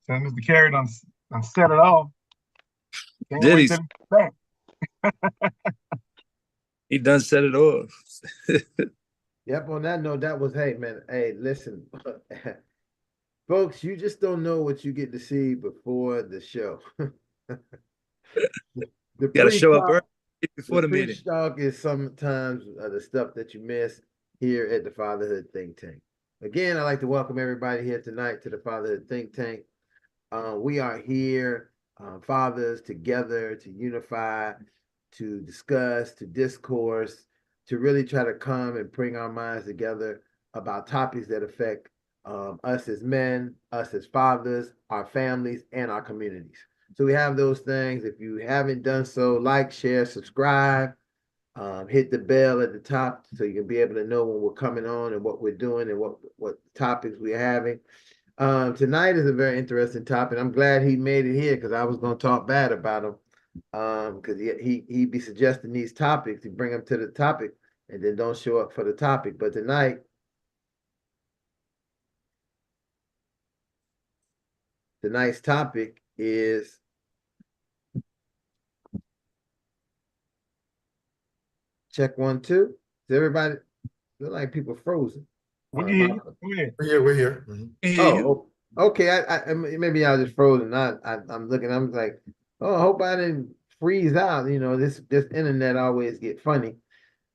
Since Mr. Carey done set it off. Can't Did wait he? till he's back. He done set it off. Yep, on that note, that was, hey, man, hey, listen, folks, you just don't know what you get to see before the show. The Got to show up pre-talk, early before the the meeting. pre-talk is sometimes the stuff that you miss here at the Fatherhood Think Tank. Again, I'd like to welcome everybody here tonight to the Fatherhood Think Tank. We are here, fathers, together to unify, to discuss, to discourse, to really try to come and bring our minds together about topics that affect us as men, us as fathers, our families, and our communities. So we have those things. If you haven't done so, like, share, subscribe, hit the bell at the top so you can be able to know when we're coming on and what we're doing and what topics we're having. Tonight is a very interesting topic. I'm glad he made it here because I was going to talk bad about him. Because he be suggesting these topics, you bring them to the topic and then don't show up for the topic. But tonight's topic is check 1, 2. Is everybody look like people frozen? We can hear you. Go ahead. We're here. Mm-hmm. Oh, okay. I maybe I was just frozen. I'm looking. I'm like, oh, I hope I didn't freeze out. You know, this internet always get funny.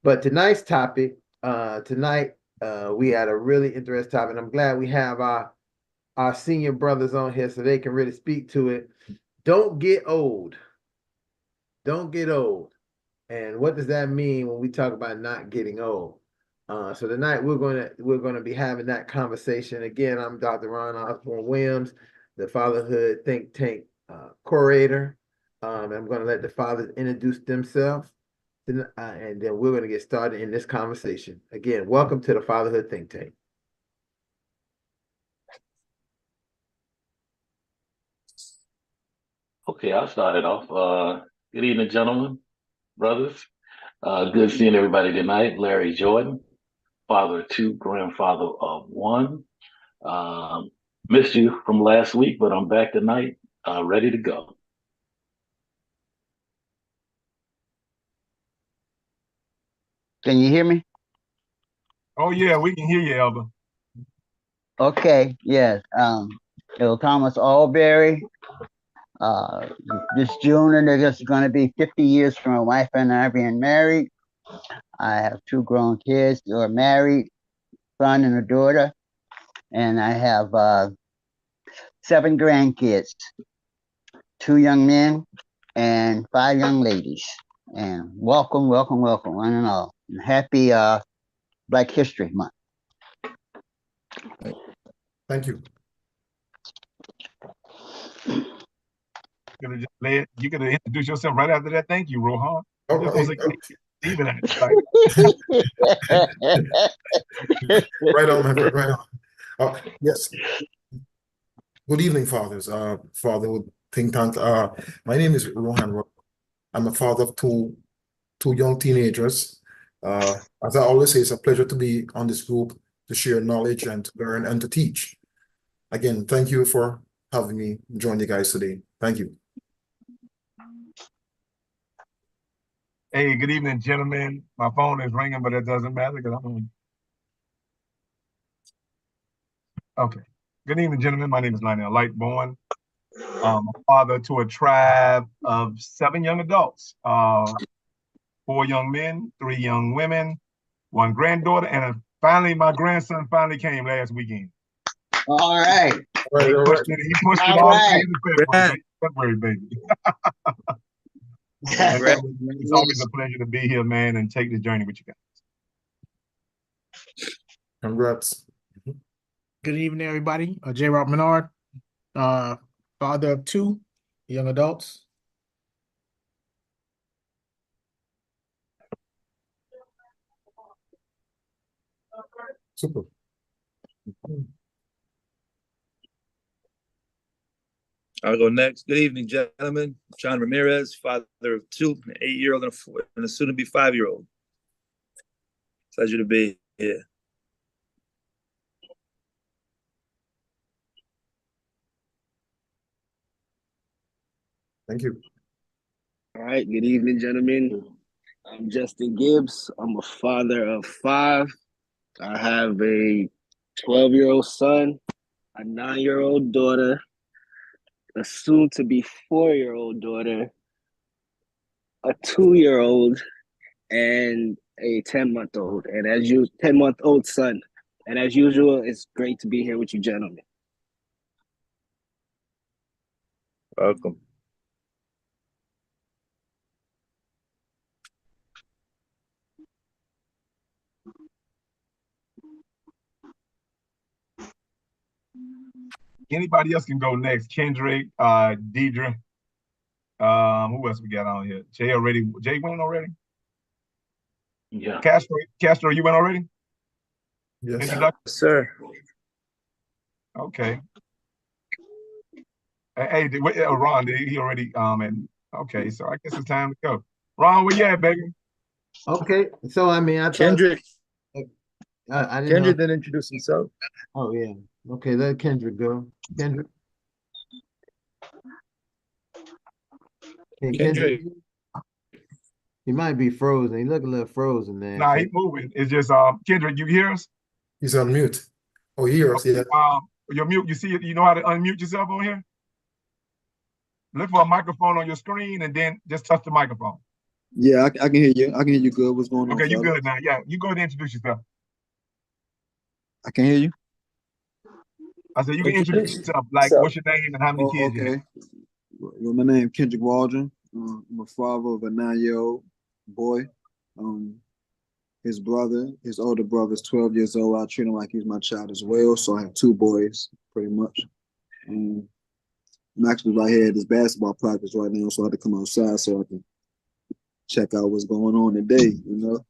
But tonight's topic, we had a really interesting topic. I'm glad we have our senior brothers on here so they can really speak to it. Don't get old. Don't get old. And what does that mean when we talk about not getting old? So tonight we're gonna be having that conversation. Again, I'm Dr. Ron Osborne Williams, the Fatherhood Think Tank curator. I'm gonna let the fathers introduce themselves, and then we're gonna get started in this conversation. Again, welcome to the Fatherhood Think Tank. Okay, I'll start it off. Good evening, gentlemen, brothers. Good seeing everybody tonight. Larry Jordan, father of 2, grandfather of 1. Missed you from last week, but I'm back tonight, ready to go. Can you hear me? Oh yeah, we can hear you, Elder. Okay, yes. Bill Thomas Alberry. This June, and it's just going to be 50 years for my wife and I being married. I have 2 grown kids who are married, son and a daughter, and I have 7 grandkids, 2 young men and 5 young ladies. And welcome, one and all. And happy Black History Month. Thank you. You could have introduced yourself right after that. Thank you, Rohan. Even like, right on, my friend, right on. Yes. Good evening, fathers. Fatherhood Think Tank. My name is Rohan. I'm a father of two young teenagers. As I always say, it's a pleasure to be on this group to share knowledge and to learn and to teach. Again, thank you for having me join you guys today. Thank you. hey, good evening, gentlemen. My phone is ringing, but it doesn't matter because I'm on. Okay. Good evening, gentlemen. My name is Lionel Lightborn. I'm a father to a tribe of 7 young adults, 4 young men, 3 young women, 1 granddaughter, and finally, my grandson finally came last weekend. All right. He pushed it all the way to February, baby. It's always a pleasure to be here, man, and take this journey with you guys. Congrats. Good evening, everybody. J. Rob Menard, father of 2 young adults. Super. I'll go next. Good evening, gentlemen. John Ramirez, father of 2, an 8-year-old and a soon-to-be 5-year-old. Pleasure to be here. Thank you. All right, good evening, gentlemen. I'm Justin Gibbs. I'm a father of 5. I have a 12-year-old son, a 9-year-old daughter, a soon-to-be 4-year-old daughter, a 2-year-old, and a 10-month-old, 10-month-old son. And as usual, it's great to be here with you, gentlemen. Welcome. Anybody else can go next. Kendrick, Deidre. Who else we got on here? Jay went already? Yeah. Castro, you went already? Yes. Introduction? Sir. Okay. Hey, Ron, he already, and okay, so I guess it's time to go. Ron, where you at, baby? Okay, so I mean, I thought Kendrick. I didn't know. Kendrick didn't introduce himself. Oh yeah. Okay, let Kendrick go. Kendrick. Hey, Kendrick. he might be frozen. He look a little frozen there. Nah, so- he's moving. It's just Kendrick, you hear us? He's on mute. Oh, he hears us, yeah. You're mute. You see it, you know how to unmute yourself on here? Look for a microphone on your screen and then just touch the microphone. Yeah, I can hear you. I can hear you good. What's going on? Okay, you fella? good now. Yeah, you go ahead and introduce yourself. I can hear you. I said you can introduce yourself, like what's your name and how many kids you have. Okay. Well, my name is Kendrick Waldron. I'm a father of a 9-year-old boy. His older brother is 12 years old. I treat him like he's my child as well. So I have 2 boys, pretty much. I'm actually right here at this basketball practice right now, so I had to come outside so I can check out what's going on today. You know,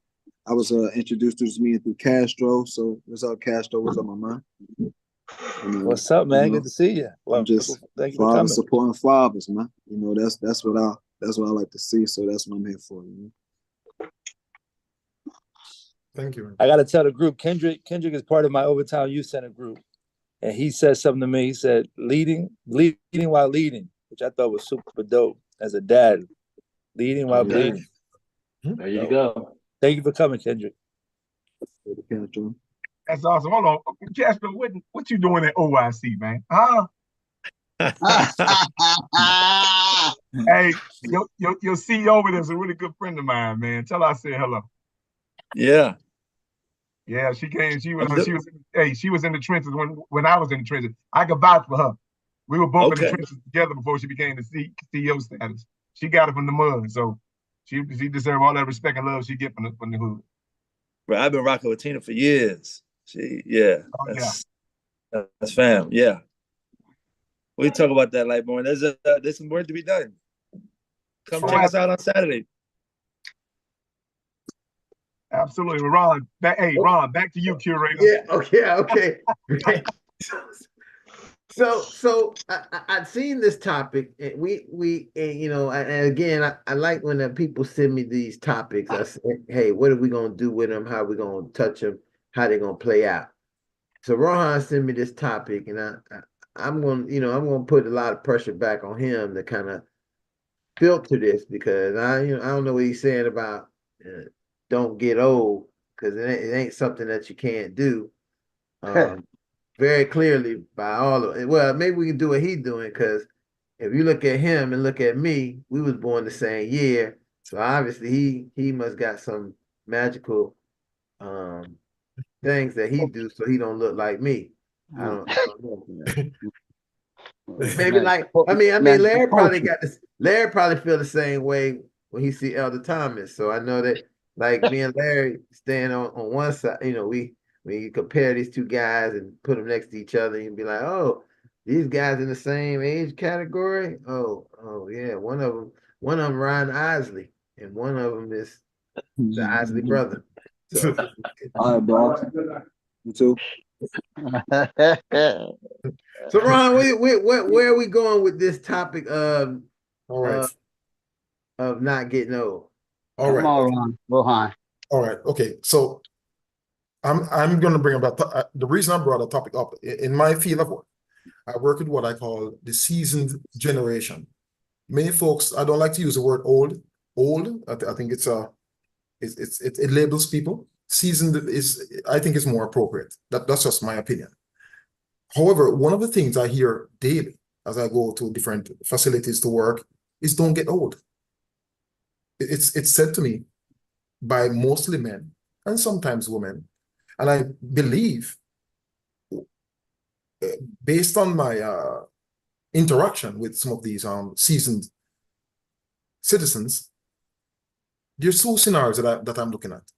I was introduced to this meeting through Castro. So what's up, Castro? What's up, my man? What's up, man? You know, Good to see you. Well, I'm just thank you for coming. supporting fathers, man. You know, that's what I like to see. So that's what I'm here for. You know? Thank you. I got to tell the group, Kendrick is part of my Overtown Youth Center group. And he said something to me. He said, leading while leading, which I thought was super dope as a dad. Leading while bleeding. There you go. Thank you for coming, Kendrick. That's awesome. Hold on. Jasper, what you doing at OIC, man? Huh? Hey, your CEO over there is a really good friend of mine, man. Tell her I said hello. Yeah. Yeah, she came. She was in the trenches when I was in the trenches. I could vouch for her. We were both in the trenches together before she became the CEO status. She got it from the mud, so she deserves all that respect and love she get from the hood. Bro, I've been rocking with Tina for years. That's fam. Yeah. We talk about that, Lightborn. There's some work to be done. Come check us out on Saturday. Absolutely, Ron. Ron, back to you, curator. Yeah. Okay. So I've seen this topic, and we you know, and again, I like when the people send me these topics. I say, hey, what are we gonna do with them? How are we gonna touch them? How they gonna play out? So Rohan sent me this topic, and I'm gonna put a lot of pressure back on him to kind of filter this, because I don't know what he's saying about don't get old, because it ain't something that you can't do. Very clearly by all of it. Well, maybe we can do what he's doing, because if you look at him and look at me, we was born the same year. So obviously he must got some magical things that he do so he don't look like me. I don't know. Maybe Larry probably got this. Larry probably feel the same way when he see Elder Thomas. So I know that, like, me and Larry stand on one side, when you compare these two guys and put them next to each other, you can be like, oh, these guys in the same age category. Oh yeah, one of them Ryan Isley, and one of them is the Isley brother. So, all right, dog. You too. So Ron, where are we going with this topic of not getting old? All right. Come on, Rohan. All right. Okay. So I'm going to bring about the reason I brought the topic up in my field of work. I work with what I call the seasoned generation. many folks, I don't like to use the word old. I think it labels people. Seasoned I think is more appropriate. That's just my opinion. However, one of the things I hear daily as I go to different facilities to work is don't get old. It's said to me by mostly men and sometimes women. And I believe, based on my interaction with some of these seasoned citizens, there's two scenarios that I'm looking at.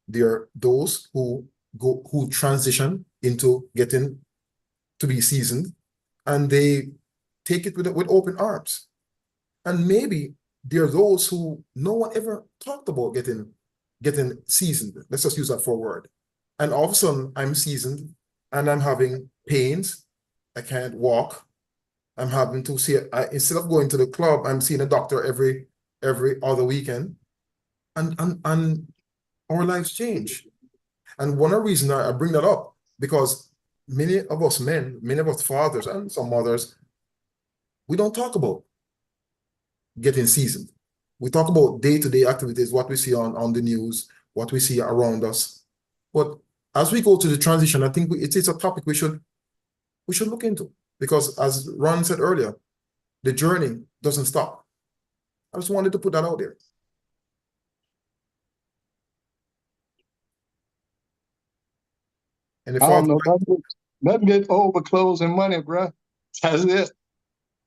There are those who transition into getting to be seasoned, and they take it with open arms. And maybe there are those who no one ever talked about getting seasoned. Let's just use that for a word. And all of a sudden, I'm seasoned, and I'm having pains. I can't walk. I'm having to see instead of going to the club, I'm seeing a doctor every other weekend, and our lives change. And one of the reasons I bring that up, because many of us men, many of us fathers, and some mothers, we don't talk about getting seasoned. We talk about day-to-day activities, what we see on the news, what we see around us. But as we go to the transition, I think it's a topic we should look into, because as Ron said earlier, the journey doesn't stop. I just wanted to put that out there. And if I don't know, nothing get old but clothes and money, bro. That's it.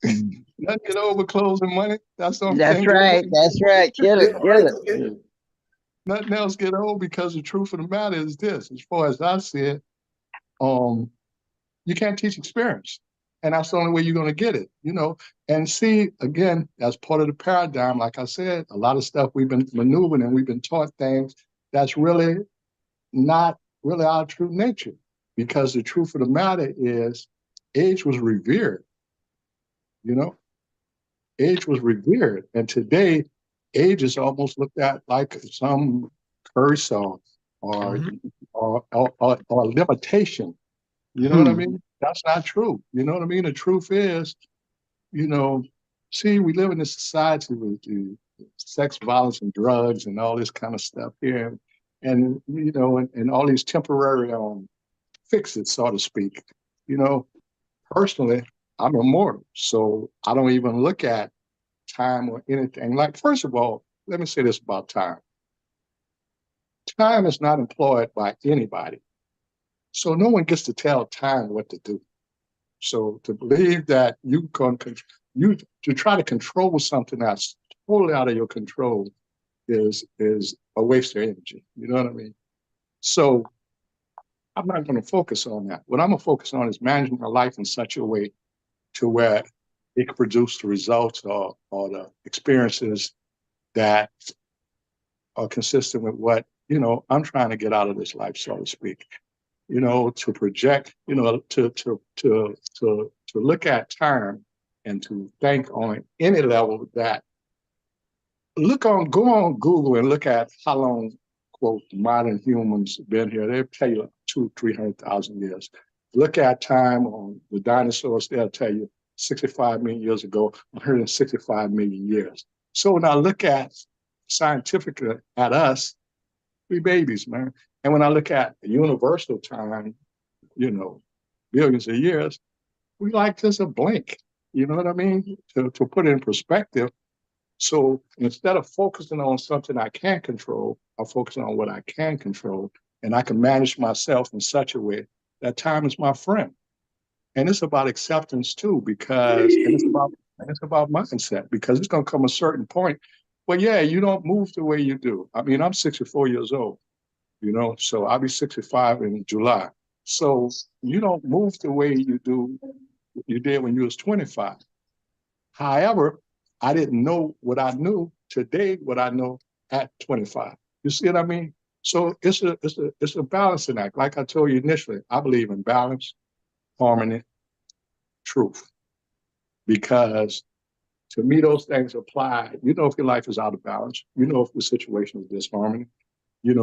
Nothing get old but clothes and money. That's the only thing. That's right. Kill it. Okay. Nothing else get old, because the truth of the matter is this: as far as I see it, you can't teach experience, and that's the only way you're going to get it. And see, again, that's part of the paradigm. Like I said, a lot of stuff we've been maneuvering and we've been taught things that's really not really our true nature, because the truth of the matter is age was revered. Age was revered, and today age is almost looked at like some curse or limitation. You know what I mean? That's not true. You know what I mean? The truth is, see, we live in a society with sex, violence, and drugs and all this kind of stuff here, and and all these temporary fixes, so to speak. Personally, I'm immortal, so I don't even look at time or anything. Like, first of all, let me say this about time. Time is not employed by anybody, so no one gets to tell time what to do. So to believe that to try to control something that's totally out of your control is a waste of energy. You know what I mean? So I'm not going to focus on that. What I'm going to focus on is managing my life in such a way to where it can produce the results or the experiences that are consistent with what I'm trying to get out of this life, so to speak. To project, to look at time and to think on any level that go on Google and look at how long, quote, modern humans been here. They'll tell you 200,000-300,000 years. Look at time on the dinosaurs, they'll tell you 65 million years ago, 165 million years. So when I look at scientifically at us, we babies, man. And when I look at universal time, billions of years, we like just a blink. You know what I mean? To put it in perspective. So instead of focusing on something I can't control, I focus on what I can control, and I can manage myself in such a way that time is my friend. And it's about acceptance too, because it's about mindset, because it's gonna come a certain point. But yeah, you don't move the way you do. I mean, I'm 64 years old, so I'll be 65 in July. So you don't move the way you did when you was 25. However, I didn't know what I knew today, what I know at 25. You see what I mean? So it's a balancing act. Like I told you initially, I believe in balance, harmony, truth. Because to me, those things apply. If your life is out of balance, if the situation is disharmony, if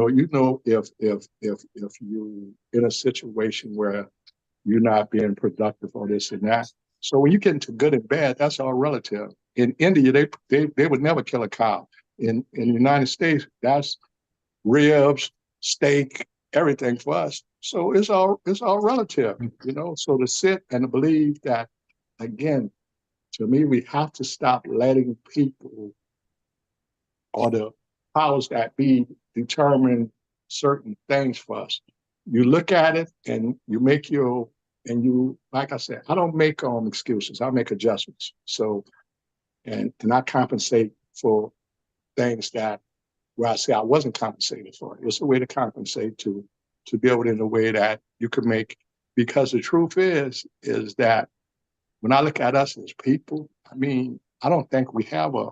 you in a situation where you're not being productive or this and that. So when you get into good and bad, that's all relative. In India, they would never kill a cow. In the United States, that's ribs, steak, everything for us. So it's all relative, you know. So to sit and believe that, again, to me, we have to stop letting people or the powers that be determine certain things for us. You look at it and you make like I said, I don't make excuses. I make adjustments. So, and I compensate for things that where I say I wasn't compensated for. It's a way to compensate to build in a way that you can make, because the truth is that when I look at us as people, I mean, I don't think we have a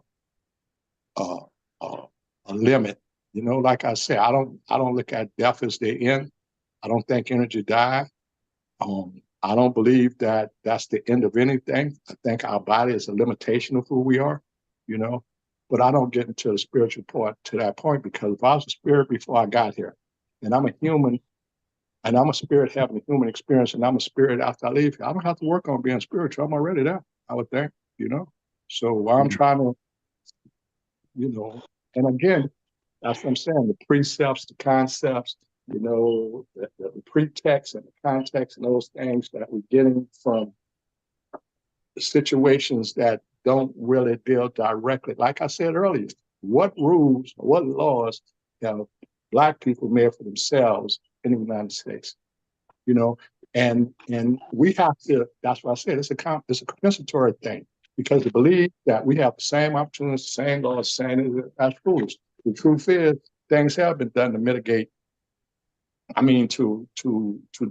limit. You know, like I said, I don't look at death as the end. I don't think energy dies. I don't believe that that's the end of anything. I think our body is a limitation of who we are, you know. But I don't get into the spiritual part to that point, because if I was a spirit before I got here, and I'm a human, and I'm a spirit having a human experience, and I'm a spirit after I leave here, I don't have to work on being spiritual. I'm already there, I would think, you know. So while I'm trying to, you know, and again, that's what I'm saying, the precepts, the concepts, you know, the pretext and the context and those things that we're getting from the situations that don't really deal directly. Like I said earlier, what rules, what laws have Black people made for themselves in the United States? You know, and we have to, that's what I said, it's a compensatory thing, because to believe that we have the same opportunities, the same laws, that's foolish. The truth is, things have been done to mitigate, I mean, to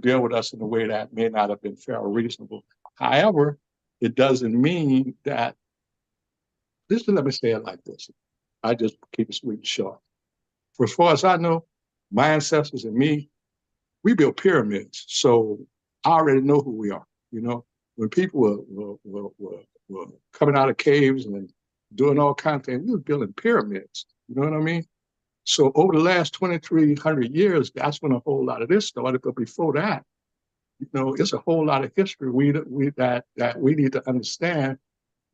deal with us in a way that may not have been fair or reasonable. However, it doesn't mean that, let me say it like this. I just keep it sweet and short. For as far as I know, my ancestors and me, we built pyramids. So I already know who we are. You know, when people were coming out of caves and doing all kinds of things, we were building pyramids. You know what I mean? So over the last 2,300 years, that's when a whole lot of this started. But before that, you know, it's a whole lot of history that we need to understand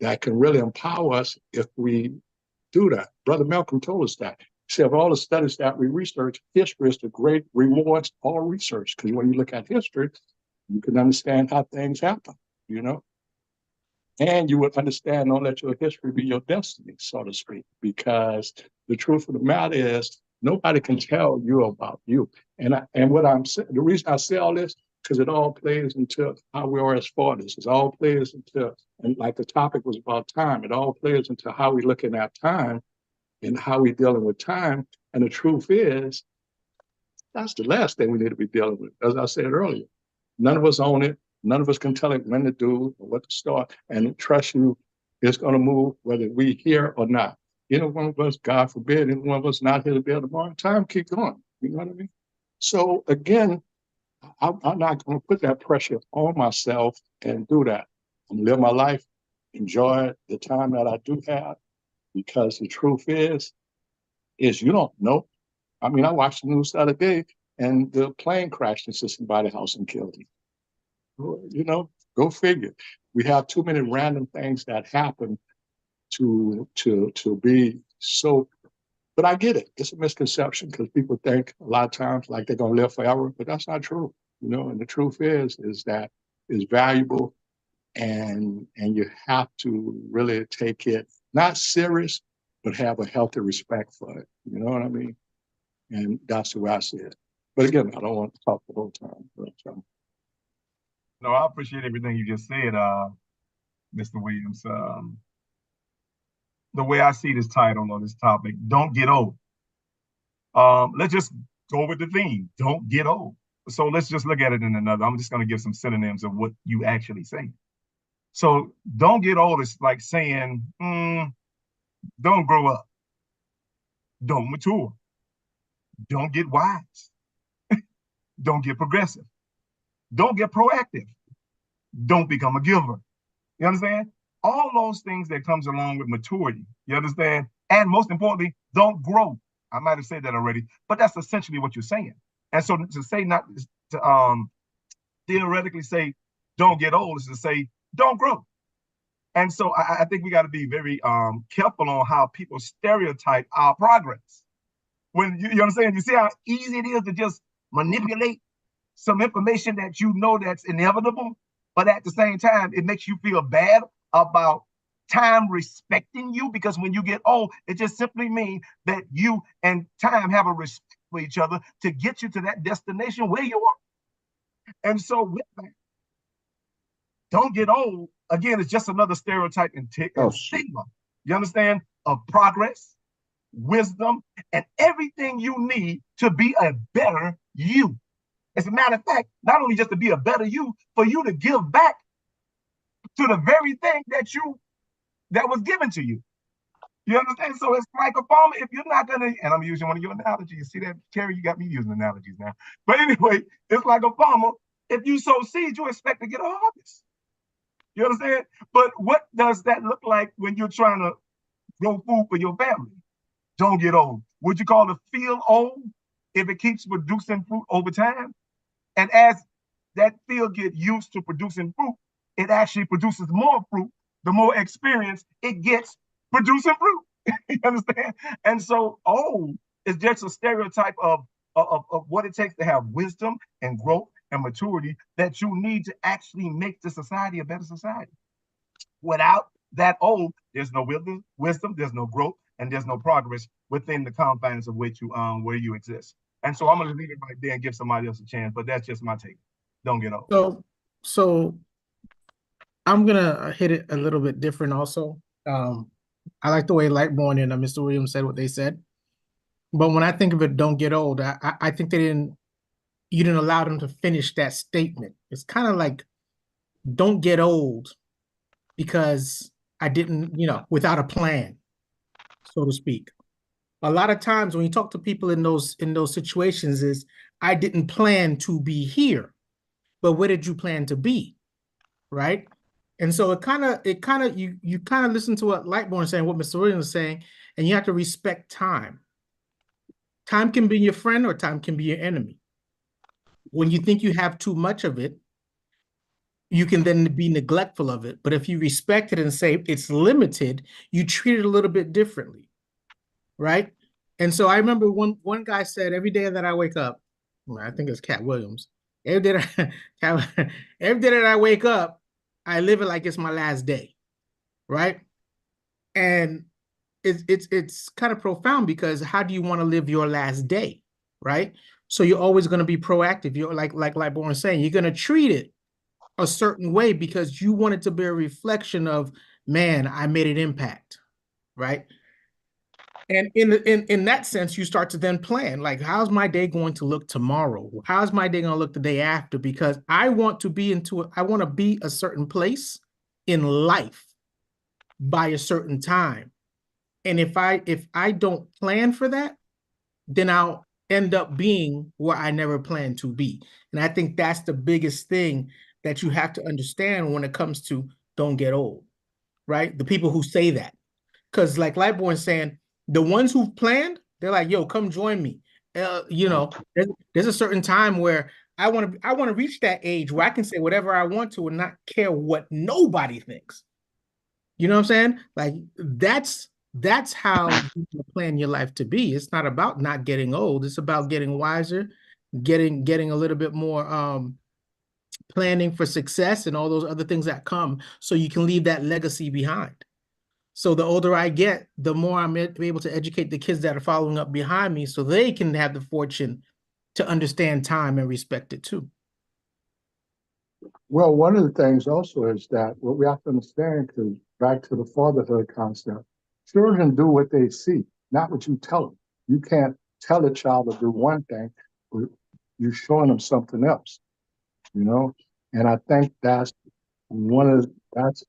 that can really empower us if we do that. Brother Malcolm told us that. He said, of all the studies that we research, history is the great rewards all research. Because when you look at history, you can understand how things happen, you know? And you would understand, don't let your history be your destiny, so to speak. Because the truth of the matter is, nobody can tell you about you. And what I'm saying, the reason I say all this, because it all plays into how we are as fathers. It all plays into, and like the topic was about time, it all plays into how we're looking at time and how we're dealing with time. And the truth is, that's the last thing we need to be dealing with. As I said earlier, none of us own it. None of us can tell it when to do or what to start. And trust you, it's going to move whether we here or not. Any one of us, God forbid, any one of us not here today or tomorrow, time keep going. You know what I mean? So again, I'm not going to put that pressure on myself and do that. I'm going to live my life, enjoy the time that I do have, because the truth is you don't know. I mean, I watched the news the other day, and the plane crashed into somebody's house and killed him. You know, go figure. We have too many random things that happen to be so. But I get it. It's a misconception, because people think a lot of times like they're going to live forever, but that's not true. You know, and the truth is that it's valuable, and you have to really take it not serious, but have a healthy respect for it. You know what I mean? And that's the way I see it. But again, I don't want to talk the whole time. But, No, I appreciate everything you just said, Mr. Williams. The way I see this title or this topic, don't get old. Let's just go with the theme, don't get old. So let's just look at it in another. I'm just going to give some synonyms of what you actually say. So don't get old is like saying, don't grow up, don't mature, don't get wise, don't get progressive, don't get proactive, don't become a giver. You understand? All those things that comes along with maturity. You understand? And most importantly, don't grow. I might have said that already, but that's essentially what you're saying. And so to say not to theoretically say don't get old is to say don't grow. And so I think we got to be very careful on how people stereotype our progress. When you understand, you see how easy it is to just manipulate some information that you know that's inevitable, but at the same time, it makes you feel bad about time respecting you, because when you get old, it just simply means that you and time have a respect for each other to get you to that destination where you are. And so with that, don't get old. Again, it's just another stereotype and stigma. You understand? Of progress, wisdom, and everything you need to be a better you. As a matter of fact, not only just to be a better you, for you to give back to the very thing that was given to you. You understand? So it's like a farmer. If you're not gonna, and I'm using one of your analogies. See that, Terry? You got me using analogies now. But anyway, it's like a farmer. If you sow seeds, you expect to get a harvest. You understand? But what does that look like when you're trying to grow food for your family? Don't get old. Would you call the field old if it keeps producing fruit over time? And as that field gets used to producing fruit, it actually produces more fruit. The more experience it gets producing fruit. You understand? And so old is just a stereotype of what it takes to have wisdom and growth and maturity that you need to actually make the society a better society. Without that old, there's no wisdom, there's no growth, and there's no progress within the confines of which you where you exist. And so I'm gonna leave it right there and give somebody else a chance, but that's just my take. Don't get old. So I'm gonna hit it a little bit different also. I like the way Lightborn and Mr. Williams said what they said. But when I think of it, don't get old, I think you didn't allow them to finish that statement. It's kind of like, don't get old because I didn't, without a plan, so to speak. A lot of times when you talk to people in those situations is, I didn't plan to be here, but where did you plan to be? Right? And so you kind of listen to what Lightborn is saying, what Mr. Williams is saying, and you have to respect time. Time can be your friend or time can be your enemy. When you think you have too much of it, you can then be neglectful of it. But if you respect it and say it's limited, you treat it a little bit differently, right? And so I remember one guy said, every day that I wake up, I think it's Cat Williams, every day that I wake up, I live it like it's my last day, right? And it's kind of profound, because how do you want to live your last day, right? So you're always going to be proactive. You're like Born was saying, you're going to treat it a certain way because you want it to be a reflection of, man, I made an impact, right? And in that sense, you start to then plan, like, how's my day going to look tomorrow? How's my day going to look the day after? Because I want to be a certain place in life by a certain time. And if I don't plan for that, then I'll end up being where I never planned to be. And I think that's the biggest thing that you have to understand when it comes to don't get old, right? The people who say that. Because like Lightborn saying, the ones who've planned, they're like, yo, come join me. There's a certain time where I want to reach that age where I can say whatever I want to and not care what nobody thinks. You know what I'm saying? Like that's how you plan your life to be. It's not about not getting old. It's about getting wiser, getting a little bit more planning for success and all those other things that come, so you can leave that legacy behind. So the older I get, the more I'm able to educate the kids that are following up behind me, so they can have the fortune to understand time and respect it too. Well, one of the things also is that what we have to understand, because back to the fatherhood concept, children do what they see, not what you tell them. You can't tell a child to do one thing, but you're showing them something else, And I think that's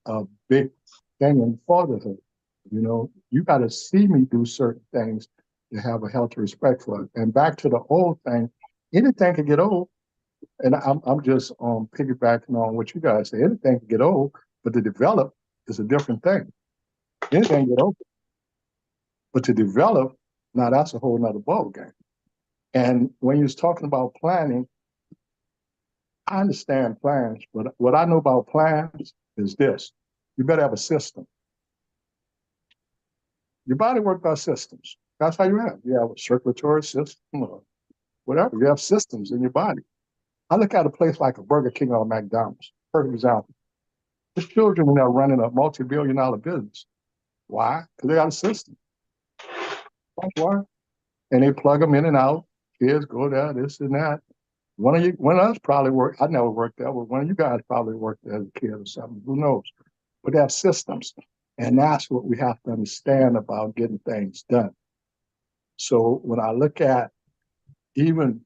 a big thing in fatherhood. You got to see me do certain things to have a healthy respect for it. And back to the old thing, anything can get old. And I'm just piggybacking on what you guys say. Anything can get old, but to develop is a different thing. Anything can get old, but to develop, now that's a whole nother ball game. And when you're talking about planning, I understand plans, but what I know about plans is this. You better have a system. Your body works by systems. That's how you have. You have a circulatory system or whatever. You have systems in your body. I look at a place like a Burger King or a McDonald's. Perfect example. There's children in there running a multi-billion-dollar business. Why? Because they got a system. That's why. And they plug them in and out. Kids go there, this and that. One of us probably worked. I never worked there, but one of you guys probably worked there as a kid or something. Who knows? But they have systems. And that's what we have to understand about getting things done. So when I look at even,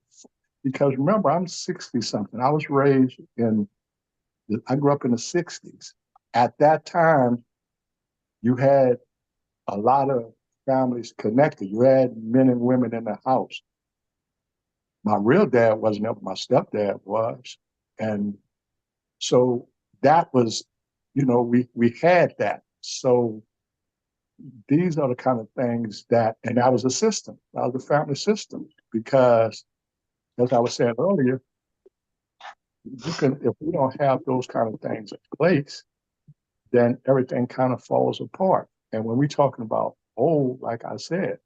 because remember, I'm 60 something. I was raised I grew up in the 60s. At that time, you had a lot of families connected. You had men and women in the house. My real dad wasn't there, but my stepdad was. And so that was, we had that. So these are the kind of things and that was a system. That was a family system. Because as I was saying earlier, if we don't have those kind of things in place, then everything kind of falls apart. And when we're talking about old, like I said,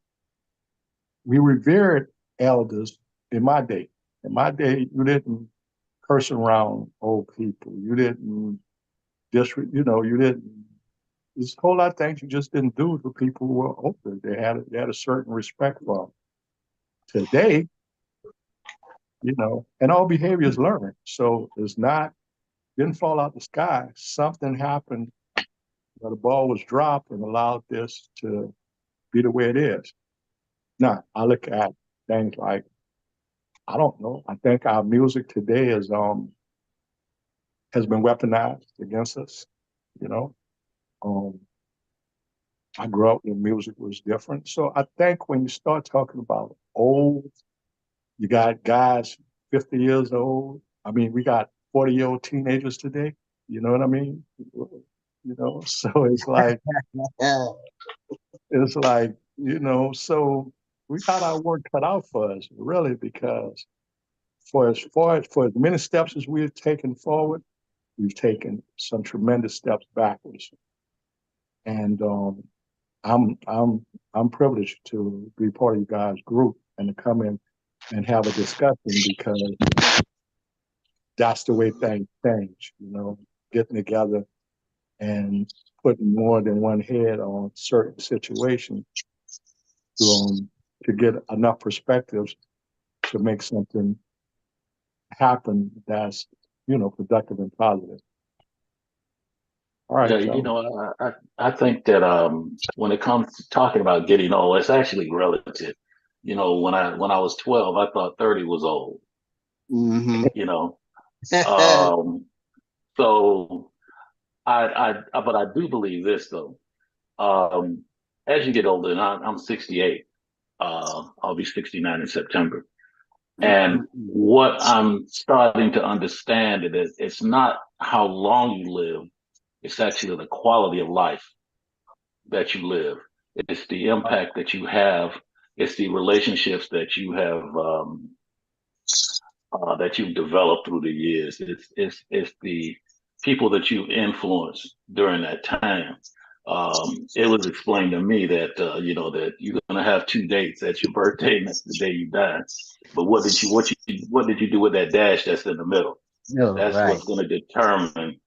we revered elders in my day. In my day, you didn't curse around old people. You didn't you didn't, there's a whole lot of things you just didn't do for people who were older. They had a certain respect for them. Today, and all behavior is learned. So didn't fall out the sky. Something happened where the ball was dropped and allowed this to be the way it is. Now, I look at things like, I don't know, I think our music today has been weaponized against us, I grew up when music was different. So I think when you start talking about old, you got guys 50 years old. I mean, we got 40-year-old teenagers today. You know what I mean? So so we got our work cut out for us, really, because for as many steps as we have taken forward, we've taken some tremendous steps backwards. And I'm privileged to be part of you guys' group and to come in and have a discussion, because that's the way things change, getting together and putting more than one head on certain situations to get enough perspectives to make something happen that's, productive and positive. All right. Yeah, I think that when it comes to talking about getting old, it's actually relative. When I was 12, I thought 30 was old. Mm-hmm. So but I do believe this though. As you get older, and I'm 68. I'll be 69 in September. And what I'm starting to understand is it's not how long you live, it's actually the quality of life that you live. It's the impact that you have. It's the relationships that you have that you've developed through the years. It's the people that you've influenced during that time. It was explained to me that that you're gonna have two dates. That's your birthday and that's the day you die. But what did you do with that dash that's in the middle? Oh, That's right. what's going to determine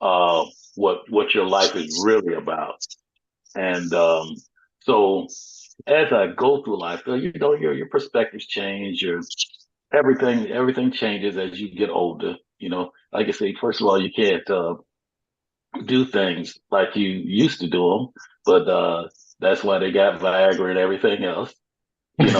what your life is really about. And so as I go through life, your perspectives change, everything changes as you get older. Like I say, first of all, you can't do things like you used to do them, but that's why they got Viagra and everything else. Elder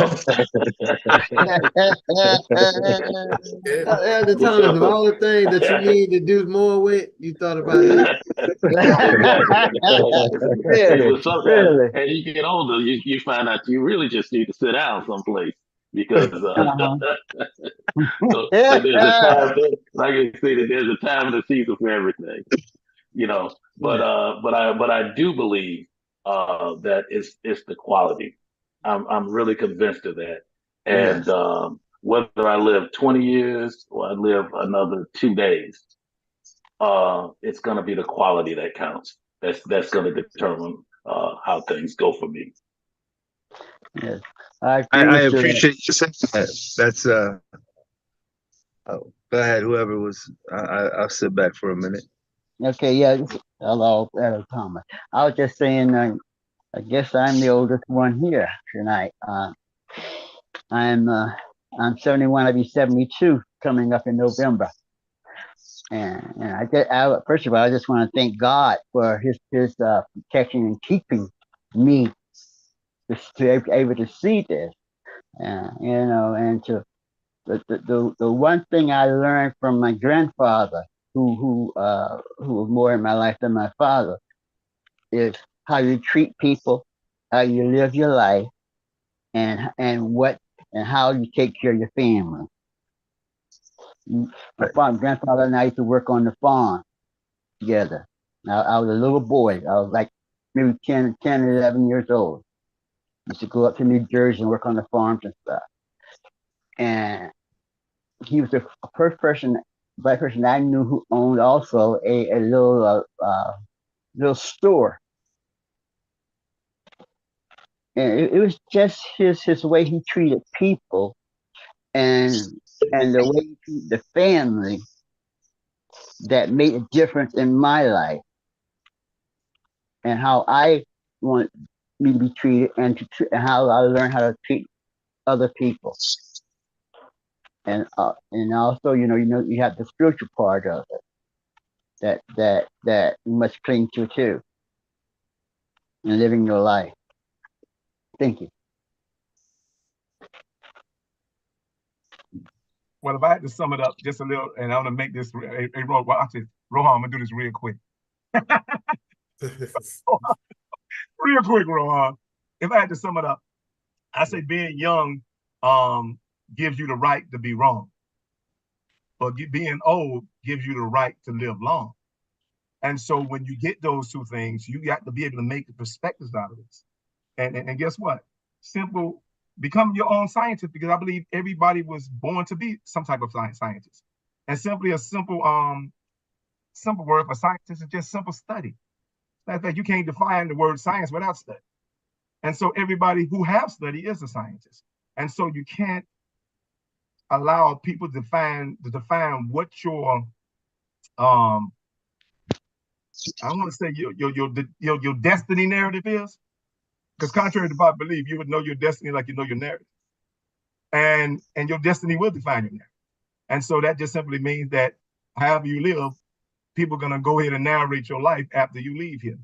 Thomas, of all the things that you need to do more with, you thought about that? Really, But sometimes, really. as you get older, you find out you really just need to sit down someplace because Uh-huh. so there's a time, like I say, that there's a time and a season for everything, you know. But I do believe that it's the quality. I'm really convinced of that, Yeah. and whether I live 20 years or I live another 2 days, it's going to be the quality that counts. That's going to determine how things go for me. Yes, I I agree with you. appreciate you saying that. That's oh, go ahead. Whoever was, I'll sit back for a minute. Okay, yeah. Hello, Thomas. I was just saying. I guess I'm the oldest one here tonight. I'm uh, I'm 71. I'll be 72 coming up in November. And first of all, I just want to thank God for His protection and keeping me to be able to see this. And to the one thing I learned from my grandfather, who was more in my life than my father, is how you treat people, how you live your life, and how you take care of your family. My grandfather and I used to work on the farm together. I was a little boy. I was like maybe 10 or 11 years old. Used to go up to New Jersey and work on the farms and stuff. And he was the first person, black person I knew who owned also a little store. And it was just his way he treated people and the way he treated the family that made a difference in my life and how I want me to be treated and how I learn how to treat other people. And also, you have the spiritual part of it that you must cling to too in living your life. Thank you. Well, if I had to sum it up just a little, and I want to make this, well, actually, Rohan, I'm gonna do this real quick. Real quick, Rohan. If I had to sum it up, I say being young gives you the right to be wrong, but being old gives you the right to live long. And so when you get those two things, you got to be able to make the perspectives out of this. And guess what? Simple, become your own scientist, because I believe everybody was born to be some type of scientist. And simply a simple word for scientist is just simple study. Matter of fact, you can't define the word science without study. And so everybody who have study is a scientist. And so you can't allow people to define what your I want to say your destiny narrative is, because contrary to popular belief, you would know your destiny like you know your narrative, and your destiny will define your narrative. And so that just simply means that however you live, people are gonna go ahead and narrate your life after you leave here.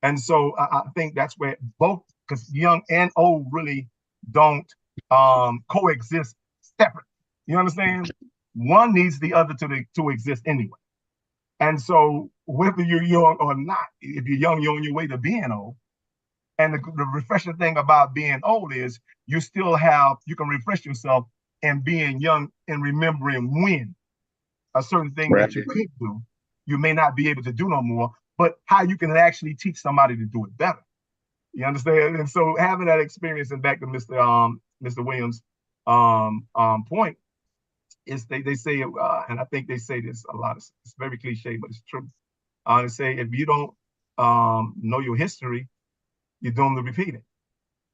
And so I think that's where both, because young and old really don't coexist separate. You understand? One needs the other to exist anyway. And so whether you're young or not, if you're young, you're on your way to being old. And the refreshing thing about being old is you can refresh yourself and being young and remembering when a certain thing that you could do, you may not be able to do no more, but how you can actually teach somebody to do it better. You understand? And so having that experience, and back to Mr. Williams' point, is they say, and I think they say this a lot. It's very cliche, but it's true. They say if you don't know your history, you're doomed to repeat it.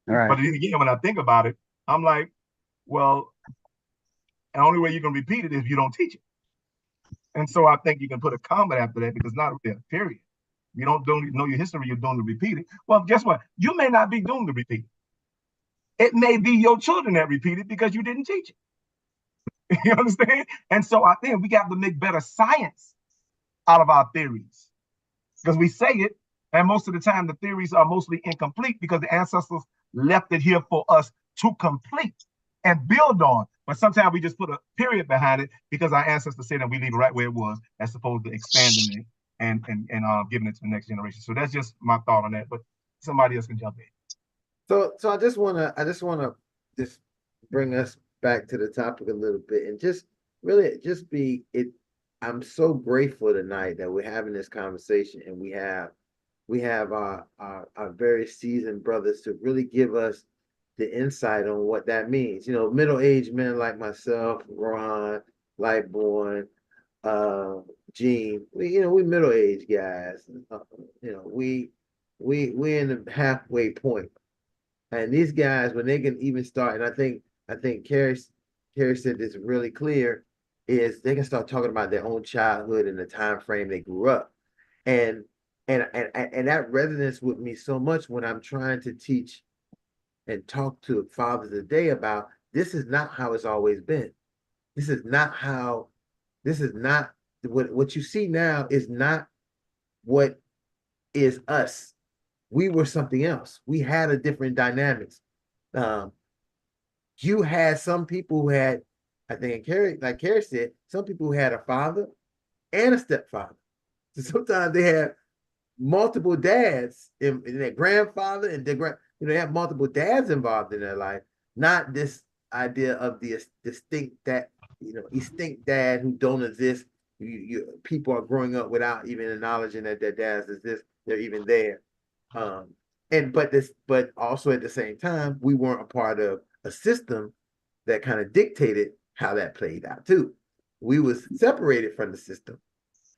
All right. But then again, when I think about it, I'm like, well, the only way you can repeat it is if you don't teach it. And so I think you can put a comment after that, because not really a period. You don't know your history, you're doomed to repeat it. Well, guess what? You may not be doomed to repeat it. It may be your children that repeat it because you didn't teach it. You understand? And so I think we got to make better science out of our theories, because we say it, and most of the time the theories are mostly incomplete because the ancestors left it here for us to complete and build on. But sometimes we just put a period behind it because our ancestors said that we leave it right where it was, as opposed to expanding it and giving it to the next generation. So that's just my thought on that. But somebody else can jump in. So I just wanna just bring us back to the topic a little bit and just really just be it. I'm so grateful tonight that we're having this conversation, and we have our very seasoned brothers to really give us the insight on what that means. Middle-aged men like myself, Ron, Lightborn, Gene, we middle-aged guys. We in the halfway point. And these guys, when they can even start, and I think Carrie said this really clear, is they can start talking about their own childhood and the time frame they grew up. And and that resonates with me so much when I'm trying to teach and talk to fathers today about this is not how it's always been. This is not how, this is not what you see now is not what is us. We were something else. We had a different dynamics. Um, you had some people who had, I think Carrie, like Carrie said, some people who had a father and a stepfather. So sometimes they had multiple dads in their grandfather and their they have multiple dads involved in their life, not this idea of the distinct extinct dad who don't exist. People are growing up without even acknowledging that their dads exist. They're even there. But also at the same time, we weren't a part of a system that kind of dictated how that played out too. We was separated from the system.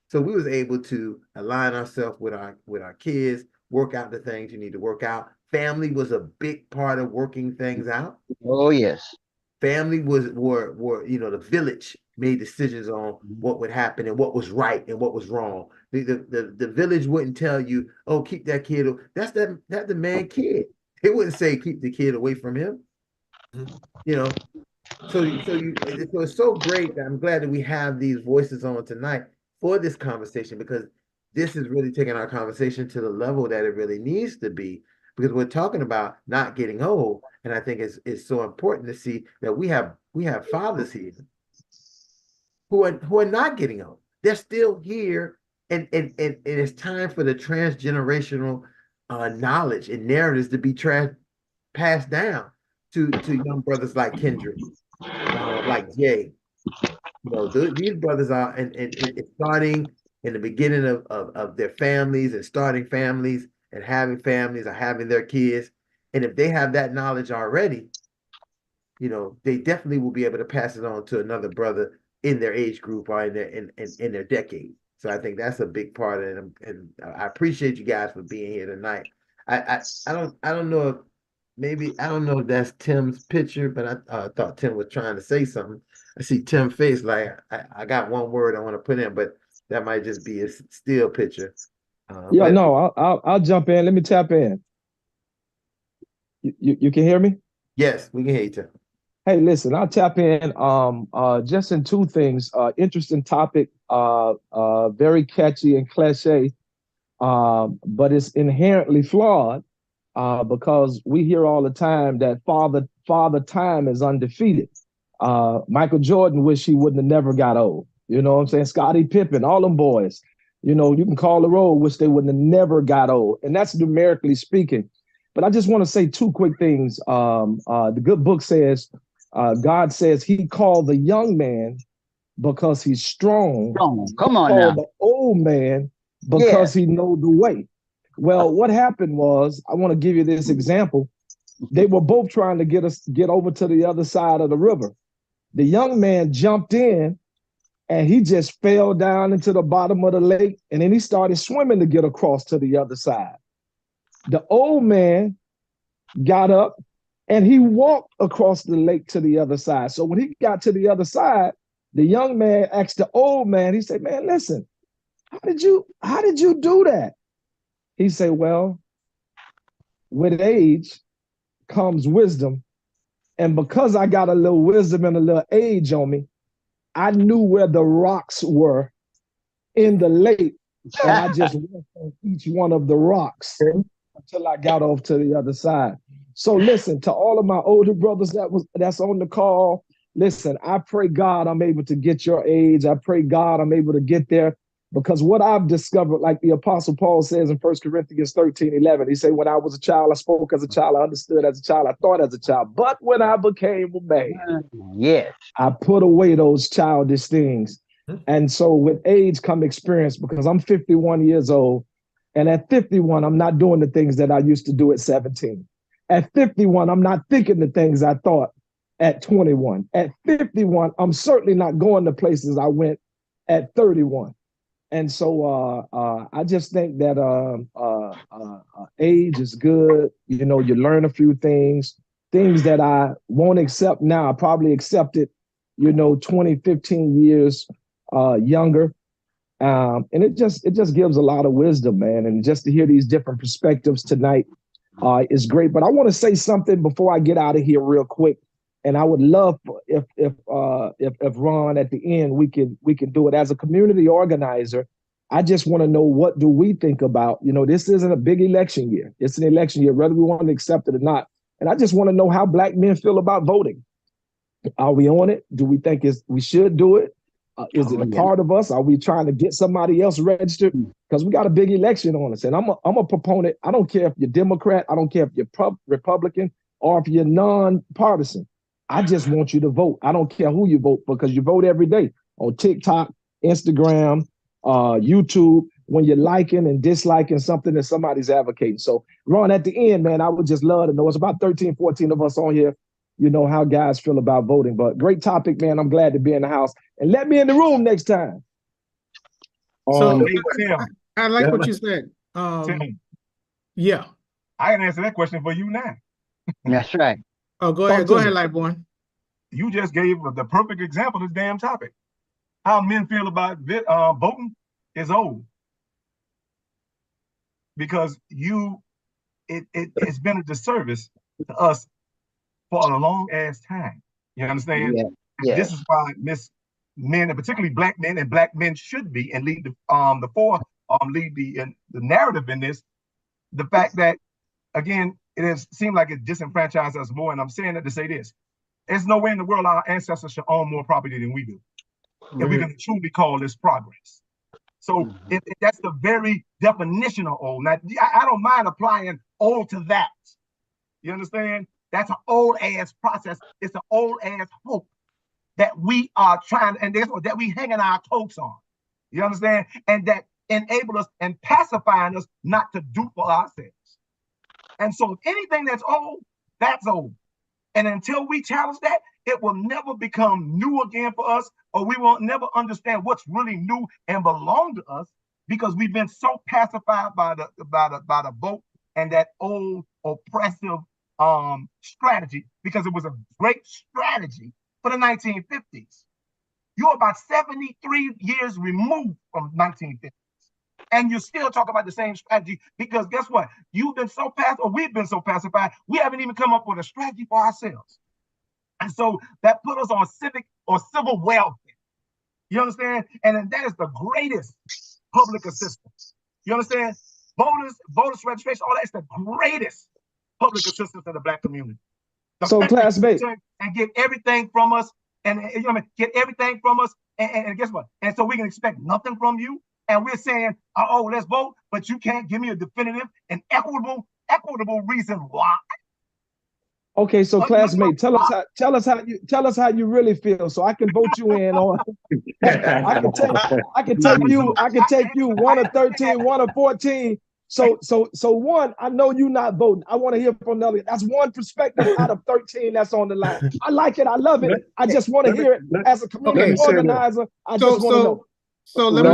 So we was able to align ourselves with our kids, work out the things you need to work out. Family was a big part of working things out. Oh, yes. Family were the village made decisions on what would happen and what was right and what was wrong. The village wouldn't tell you, oh, keep that kid. That's the man kid. It wouldn't say keep the kid away from him. So it's so great that I'm glad that we have these voices on tonight for this conversation, because this is really taking our conversation to the level that it really needs to be, because we're talking about not getting old. And I think it's so important to see that we have fathers here who are not getting old. They're still here, and it's time for the transgenerational knowledge and narratives to be passed down to young brothers like Kendrick, like Jay. These brothers are and starting in the beginning of their families and starting families and having families or having their kids. And if they have that knowledge already, they definitely will be able to pass it on to another brother in their age group or in their decade. So I think that's a big part of it. And I appreciate you guys for being here tonight. I don't know if maybe I don't know if that's Tim's picture, but I thought Tim was trying to say something. I see Tim's face like I got one word I want to put in, but that might just be a still picture. Yeah, But no, I'll jump in. Let me tap in. You can hear me? yes, we can hear you, Tim. Hey, listen, I'll tap in just in two things. Interesting topic, very catchy and cliche, but it's inherently flawed because we hear all the time that father time is undefeated. Michael Jordan wish he wouldn't have never got old. You know what I'm saying? Scottie Pippen, all them boys. You can call the roll, wish they wouldn't have never got old. And that's numerically speaking. But I just want to say two quick things. The good book says, God says he called the young man because he's strong. Come on called now. the old man because he knows the way. Well, what happened was, I want to give you this example. They were both trying to get over to the other side of the river. The young man jumped in and he just fell down into the bottom of the lake, and then he started swimming to get across to the other side. The old man got up and he walked across the lake to the other side. So when he got to the other side, the young man asked the old man, he said, man, listen, how did you do that? He said, well, with age comes wisdom. And because I got a little wisdom and a little age on me, I knew where the rocks were in the lake. And I just went on each one of the rocks until I got off to the other side. So listen, to all of my older brothers that's on the call, listen, I pray God I'm able to get your age. I pray God I'm able to get there, because what I've discovered, like the Apostle Paul says in 1 Corinthians 13:11, he said, when I was a child, I spoke as a child, I understood as a child, I thought as a child. But when I became a man, I put away those childish things. And so with age come experience, because I'm 51 years old. And at 51, I'm not doing the things that I used to do at 17. At 51, I'm not thinking the things I thought at 21. At 51, I'm certainly not going to places I went at 31. And so I just think that age is good. You know, you learn a few things that I won't accept now. I probably accept it, 20, 15 years younger. And it just gives a lot of wisdom, man. And just to hear these different perspectives tonight is great. But I want to say something before I get out of here real quick. And I would love if Ron at the end we can do it as a community organizer. I just want to know, what do we think about? This isn't a big election year. It's an election year, whether we want to accept it or not. And I just want to know how Black men feel about voting. Are we on it? Do we think we should do it? Is it a part of us? Are we trying to get somebody else registered? Because we got a big election on us. And I'm a proponent. I don't care if you're Democrat. I don't care if you're Republican or if you're nonpartisan. I just want you to vote. I don't care who you vote for, because you vote every day on TikTok, Instagram, YouTube, when you're liking and disliking something that somebody's advocating. So, Ron, at the end, man, I would just love to know. It's about 13, 14 of us on here. How guys feel about voting. But great topic, man. I'm glad to be in the house. And let me in the room next time. So Tim, I like what you said. Tim, yeah. I can answer that question for you now. That's right. Oh, go ahead. Go ahead, Lightborn. You just gave the perfect example of this damn topic. How men feel about voting is old. Because it's been a disservice to us for a long ass time. You understand? Yeah. This is why men, and particularly Black men, and Black men should be and lead lead the narrative in this. The fact that, again, it has seemed like it disenfranchised us more. And I'm saying that to say this: there's no way in the world our ancestors should own more property than we do, if we're going to truly call this progress. So if that's the very definition of old. Now, I don't mind applying old to that. You understand? That's an old ass process. It's an old ass hope that we are trying, and that we hanging our coats on. You understand? And that enable us and pacifying us not to do for ourselves. And so if anything that's old. And until we challenge that, it will never become new again for us, or we won't never understand what's really new and belong to us, because we've been so pacified by the vote and that old oppressive strategy, because it was a great strategy for the 1950s. You're about 73 years removed from 1950s. And you still talk about the same strategy, because guess what? You've been so we've been so pacified, we haven't even come up with a strategy for ourselves. And so that put us on civic or civil welfare. You understand? And that is the greatest public assistance. You understand? Voters registration, all that's the greatest public assistance in the Black community. So, classmate, and get everything from us, and get everything from us, and guess what? And so we can expect nothing from you. And we're saying, oh, let's vote, but you can't give me a definitive and equitable reason why. Okay, so classmate, tell us how you really feel, so I can vote you in on. I can take you 1 of 13, 1 of 14. So one, I know you're not voting. I want to hear from the other. That's one perspective out of 13 that's on the line. I like it. I love it. I just want to hear it as a community organizer. I just want to know. So let me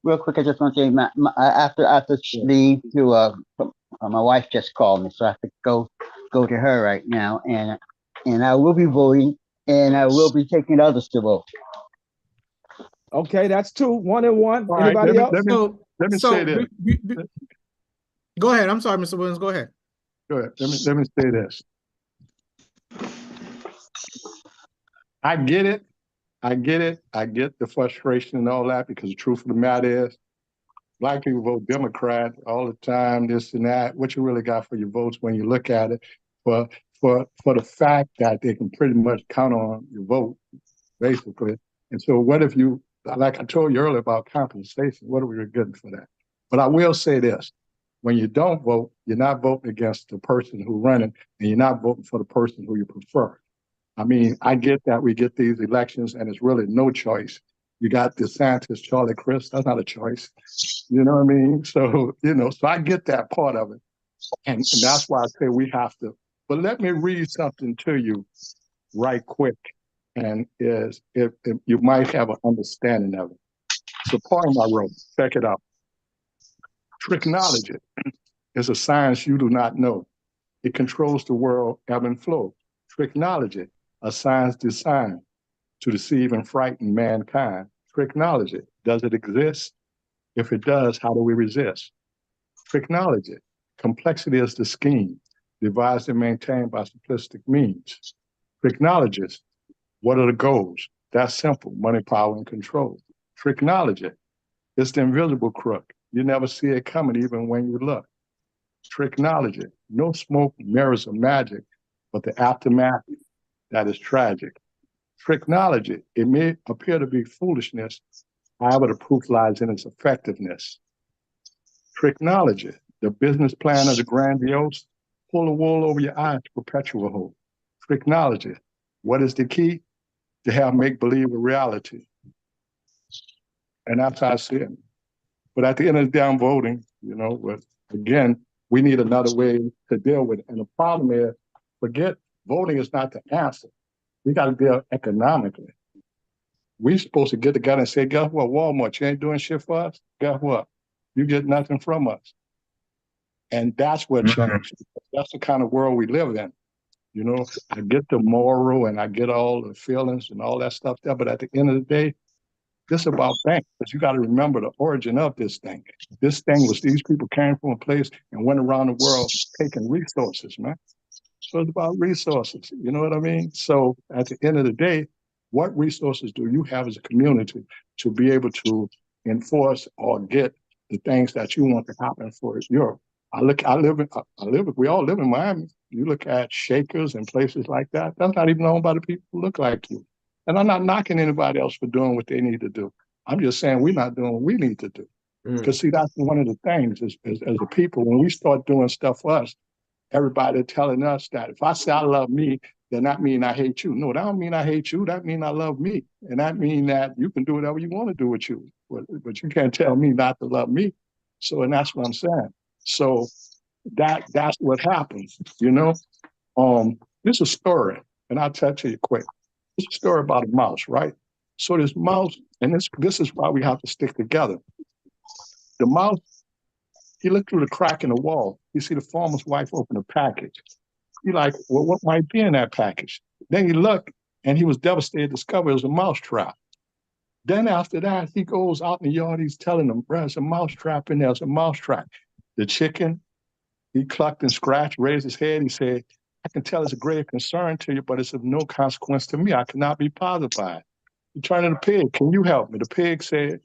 real quick. I just want to say, after leave to my wife just called me, so I have to go to her right now, and I will be voting, and I will be taking others to vote. Okay, that's 2, 1 and 1. All Anybody right, else? Let me say this. Go ahead. I'm sorry, Mr. Williams. Go ahead. Good. Let me say this. I get it. I get the frustration and all that, because the truth of the matter is, Black people vote Democrat all the time, this and that. What you really got for your votes when you look at it, for the fact that they can pretty much count on your vote, basically. And so what if you, like I told you earlier about compensation, what are we getting for that? But I will say this: when you don't vote, you're not voting against the person who's running, and you're not voting for the person who you prefer. I mean, I get that we get these elections and it's really no choice. You got DeSantis, Charlie Crist, that's not a choice. You know what I mean? So, so I get that part of it. And that's why I say we have to. But let me read something to you right quick. and is if you might have an understanding of it. So part of my role, check it out. Tricknology is a science you do not know. It controls the world ebb and flow. Tricknology, a science designed to deceive and frighten mankind. Tricknology, does it exist? If it does, how do we resist? Tricknology, complexity is the scheme, devised and maintained by simplistic means. Tricknologists, what are the goals? That's simple, money, power, and control. Tricknology, it's the invisible crook. You never see it coming even when you look. Tricknology, no smoke, mirrors, or magic, but the aftermath that is tragic. Tricknology, it may appear to be foolishness, however, the proof lies in its effectiveness. Tricknology, the business plan of the grandiose, pull the wool over your eyes to perpetual hope. Tricknology, what is the key? To have make-believe a reality. And that's how I see it. But at the end of the day, I'm voting, but again, we need another way to deal with it. And the problem is, forget voting is not the answer. We got to deal economically. We're supposed to get together and say, guess what, Walmart, you ain't doing shit for us? Guess what? You get nothing from us. And that's what changed. That's the kind of world we live in. I get the moral and I get all the feelings and all that stuff there, but at the end of the day, this is about banks. But you got to remember the origin of this thing. This thing was these people came from a place and went around the world taking resources, man. So it's about resources, you know what I mean? So at the end of the day, what resources do you have as a community to be able to enforce or get the things that you want to happen for Europe? We all live in Miami. You look at Shakers and places like that. That's not even owned by the people who look like you. And I'm not knocking anybody else for doing what they need to do. I'm just saying we're not doing what we need to do. Because see, that's one of the things as a people, when we start doing stuff for us, everybody telling us that if I say I love me, then that means I hate you. No, that don't mean I hate you. That means I love me. And that means that you can do whatever you want to do with you. But you can't tell me not to love me. So, and that's what I'm saying. So that's what happens, This is a story, and I'll tell it to you quick. It's a story about a mouse, right? So this mouse, and this is why we have to stick together. The mouse, he looked through the crack in the wall. He see the farmer's wife open a package. He like, well, what might be in that package? Then he looked, and he was devastated to discover it was a mouse trap. Then after that, he goes out in the yard. He's telling them, bro, there's a mouse trap in there. There's a mouse trap. The chicken, he clucked and scratched, raised his head. He said, I can tell it's a great concern to you, but it's of no consequence to me. I cannot be bothered by it. He turned to the pig. Can you help me? The pig said,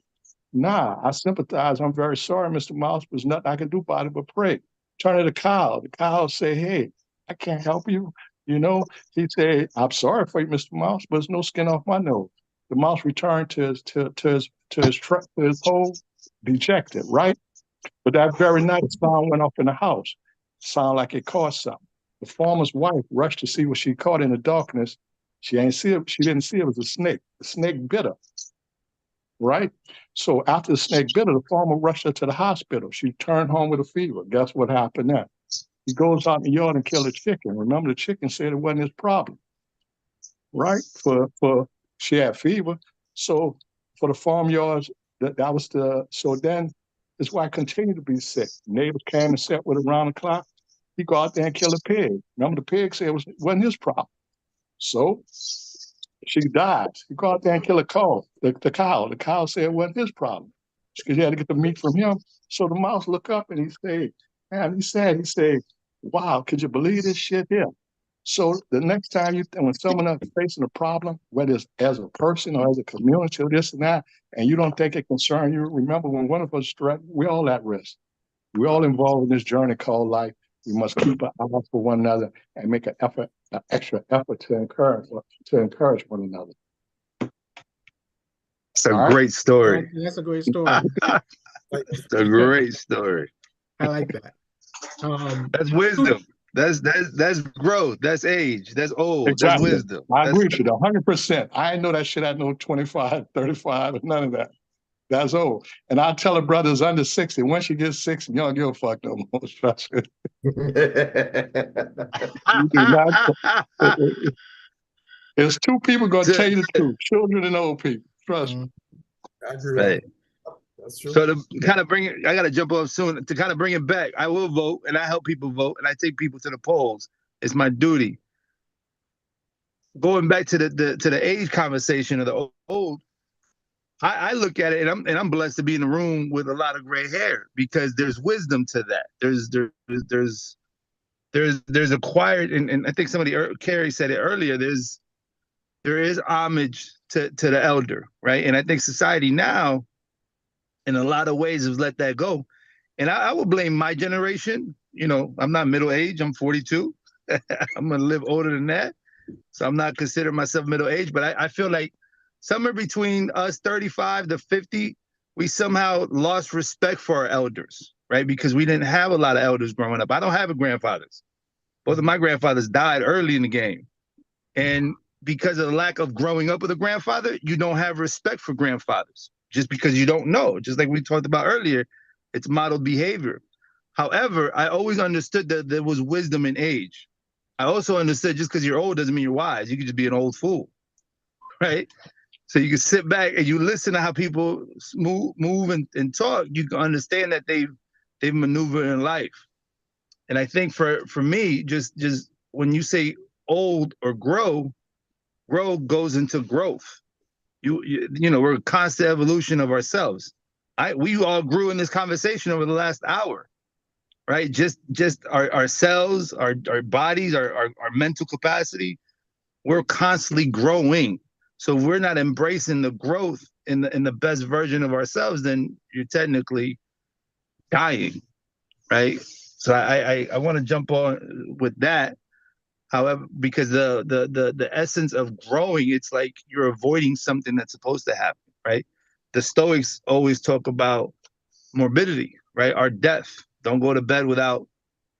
nah, I sympathize. I'm very sorry, Mr. Mouse. There's nothing I can do about it but pray. Turn to the cow. The cow said, hey, I can't help you. He said, I'm sorry for you, Mr. Mouse, but there's no skin off my nose. The mouse returned to his hole, dejected, right? But that very night, sound went off in the house. Sound like it caught something. The farmer's wife rushed to see what she caught in the darkness. She didn't see it. It was a snake. The snake bit her, right? So after the snake bit her, the farmer rushed her to the hospital. She turned home with a fever. Guess what happened then? He goes out in the yard and kills a chicken. Remember, the chicken said it wasn't his problem, right? She had fever. So for the farmyards, that was so then his wife continued to be sick. Neighbors came and sat with her around the clock. He go out there and kill a pig. Remember, the pig said it wasn't his problem. So she died. He go out there and kill a cow. The cow. The cow said it wasn't his problem because he had to get the meat from him. So the mouse looked up and he said, man, he said, wow, could you believe this shit here? So the next time when someone else is facing a problem, whether it's as a person or as a community or this and that, and you don't think it concerns you, remember when one of us threatened, we're all at risk. We're all involved in this journey called life. We must keep an eye for one another and make an extra effort to encourage one another. It's a great story. That's a great story. It's a great story. I like that. That's wisdom. That's growth. That's age. That's old. Exactly. That's wisdom. I agree with you 100%. I didn't know that shit at no 25, 35, none of that. That's old. And I tell the brothers under 60, once you get 60, you don't give a fuck no more. Trust me. You do not, There's two people gonna So- tell you the truth: children and old people. Trust me. I agree with Right. that. That's true. So to kind of bring it, I gotta jump off soon. To kind of bring it back, I will vote and I help people vote and I take people to the polls. It's my duty. Going back to the age conversation of the old, I look at it and I'm blessed to be in the room with a lot of gray hair because there's wisdom to that. There's acquired and I think somebody Carrie said it earlier. There is homage to the elder, right? And I think society now, in a lot of ways, has let that go. And I will blame my generation. You know, I'm not middle age. I'm 42. I'm gonna live older than that, so I'm not considering myself middle age. But I feel like somewhere between us 35 to 50, we somehow lost respect for our elders, right? Because we didn't have a lot of elders growing up. I don't have a grandfathers. Both of my grandfathers died early in the game, and because of the lack of growing up with a grandfather, you don't have respect for grandfathers just because you don't know. Just like we talked about earlier, it's modeled behavior. However, I always understood that there was wisdom in age. I also understood just because you're old doesn't mean you're wise. You could just be an old fool, right? So you can sit back and you listen to how people move and talk. You can understand that they've maneuvered in life. And I think for me, just when you say old or grow goes into growth. You know, we're a constant evolution of ourselves. We all grew in this conversation over the last hour, right? Just our cells, our bodies, our mental capacity. We're constantly growing. So if we're not embracing the growth in the best version of ourselves, then you're technically dying, right? So I want to jump on with that. However, because the essence of growing, it's like you're avoiding something that's supposed to happen, right? The Stoics always talk about morbidity, right? Our death. Don't go to bed without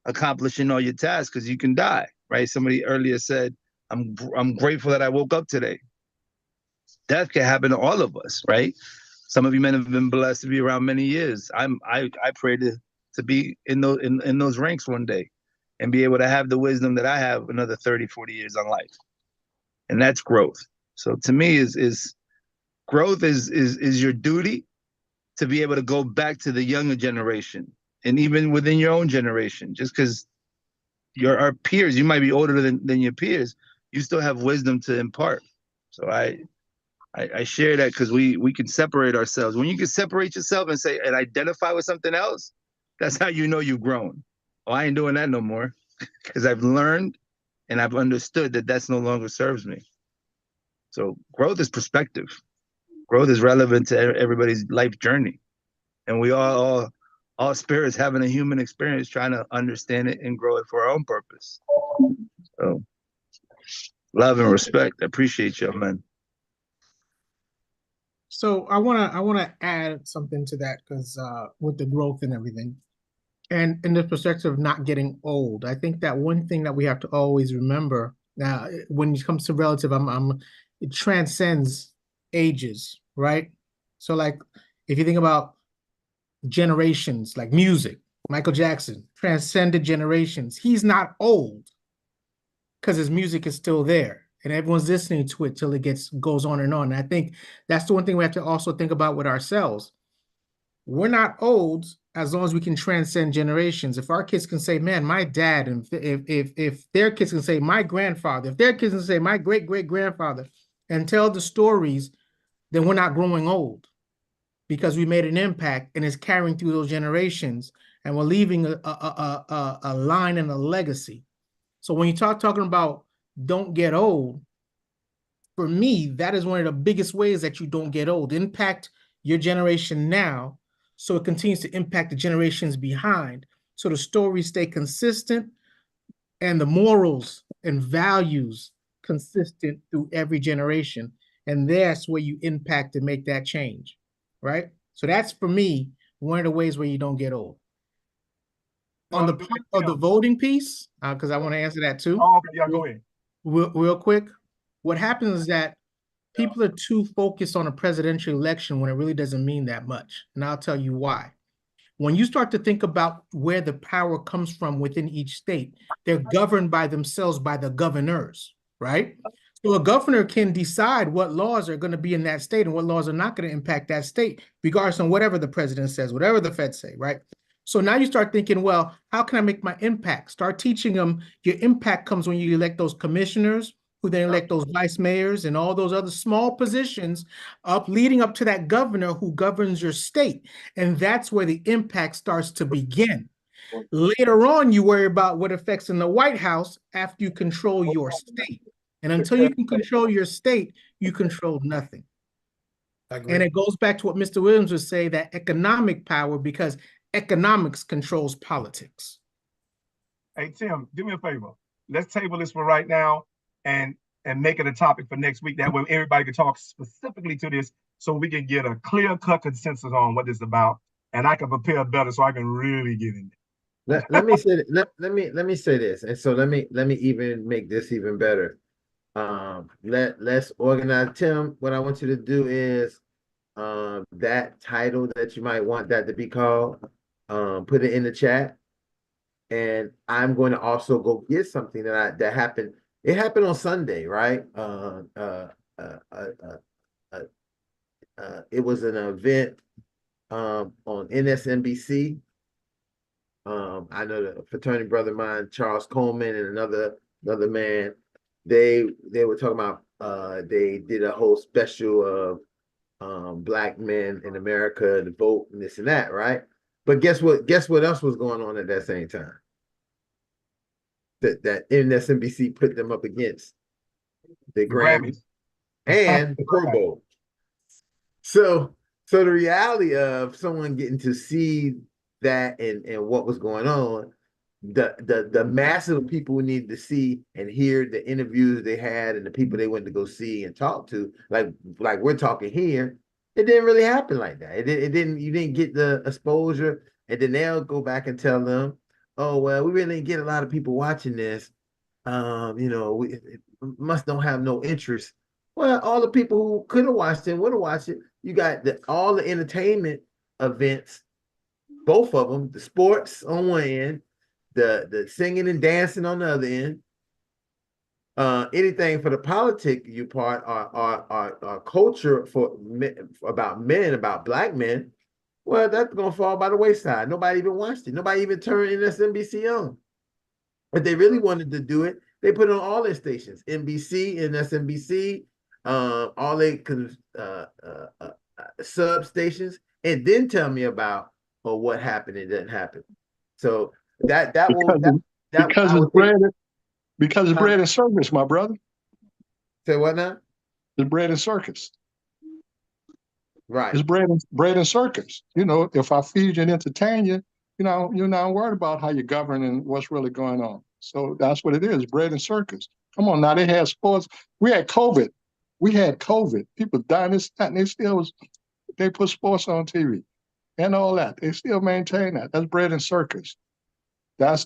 accomplishing all your tasks because you can die, right? Somebody earlier said, I'm grateful that I woke up today. Death can happen to all of us, right? Some of you men have been blessed to be around many years. I pray to be in those ranks one day and be able to have the wisdom that I have another 30, 40 years on life. And that's growth. So to me is growth is your duty to be able to go back to the younger generation and even within your own generation, just because our peers, you might be older than your peers, you still have wisdom to impart. So I share that because we can separate ourselves. When you can separate yourself and identify with something else, that's how you know you've grown. Oh, I ain't doing that no more because I've learned and I've understood that that's no longer serves me. So growth is perspective. Growth is relevant to everybody's life journey. And we all spirits having a human experience trying to understand it and grow it for our own purpose. So love and respect. I appreciate you, man. So I wanna add something to that because with the growth and everything, and in the perspective of not getting old, I think that one thing that we have to always remember now when it comes to relative, it transcends ages, right? So like if you think about generations, like music, Michael Jackson transcended generations. He's not old because his music is still there and everyone's listening to it till it goes on and on. And I think that's the one thing we have to also think about with ourselves. We're not old as long as we can transcend generations. If our kids can say, man, my dad, and if their kids can say my grandfather, if their kids can say my great-great-grandfather and tell the stories, then we're not growing old because we made an impact and it's carrying through those generations and we're leaving a line and a legacy. So when you talking about don't get old, for me, that is one of the biggest ways that you don't get old. Impact your generation now, so it continues to impact the generations behind. So the stories stay consistent and the morals and values consistent through every generation. And that's where you impact and make that change, right? So that's, for me, one of the ways where you don't get old. On the part of the voting piece, because I want to answer that too. Oh, okay, yeah, go ahead. Real quick, what happens is that people are too focused on a presidential election when it really doesn't mean that much. And I'll tell you why. When you start to think about where the power comes from within each state, they're governed by themselves, by the governors, right? So a governor can decide what laws are going to be in that state and what laws are not going to impact that state, regardless of whatever the president says, whatever the Fed say, right? So now you start thinking, well, how can I make my impact? Start teaching them your impact comes when you elect those commissioners, who then elect those vice mayors and all those other small positions up leading up to that governor who governs your state. And that's where the impact starts to begin. Later on, you worry about what affects in the White House after you control your state. And until you can control your state, you control nothing. And it goes back to what Mr. Williams would say, that economic power, because economics controls politics. Hey, Tim, do me a favor. Let's table this for right now and make it a topic for next week. That way everybody can talk specifically to this so we can get a clear-cut consensus on what this is about. And I can prepare better so I can really get in there. Let me say let me say this, and so let me even make this even better. Let's organize. Tim, what I want you to do is that title that you might want that to be called, put it in the chat, and I'm going to also go get something that happened. It happened on Sunday, right? It was an event on NSNBC. I know the fraternity brother of mine, Charles Coleman, and another man. They were talking about they did a whole special of Black men in America to vote and this and that, right? But guess what else was going on at that same time? That MSNBC put them up against the Grammys and the Pro Bowl. So the reality of someone getting to see that and what was going on, the massive of people who needed to see and hear the interviews they had and the people they went to go see and talk to, like we're talking here, it didn't really happen like that. It didn't. You didn't get the exposure, and then they'll go back and tell them, "Oh well, we really didn't get a lot of people watching this. We must don't have no interest." Well, all the people who could have watched it would have watched it. You got all the entertainment events, both of them, the sports on one end, the singing and dancing on the other end. Anything for the politic you part our culture for about men, about Black men, well, that's gonna fall by the wayside. Nobody even watched it. Nobody even turned MSNBC on. But they really wanted to do it. They put it on all their stations, NBC, MSNBC, all their substations, and then tell me about what happened and didn't happen. So because it's bread and circus, my brother. Say what now? It's bread and circus. Right. It's bread and circus. If I feed you and entertain you, you're not worried about how you govern and what's really going on. So that's what it is, bread and circus. Come on now, they had sports. We had COVID. People dying this, that, and they put sports on TV and all that. They still maintain that. That's bread and circus. That's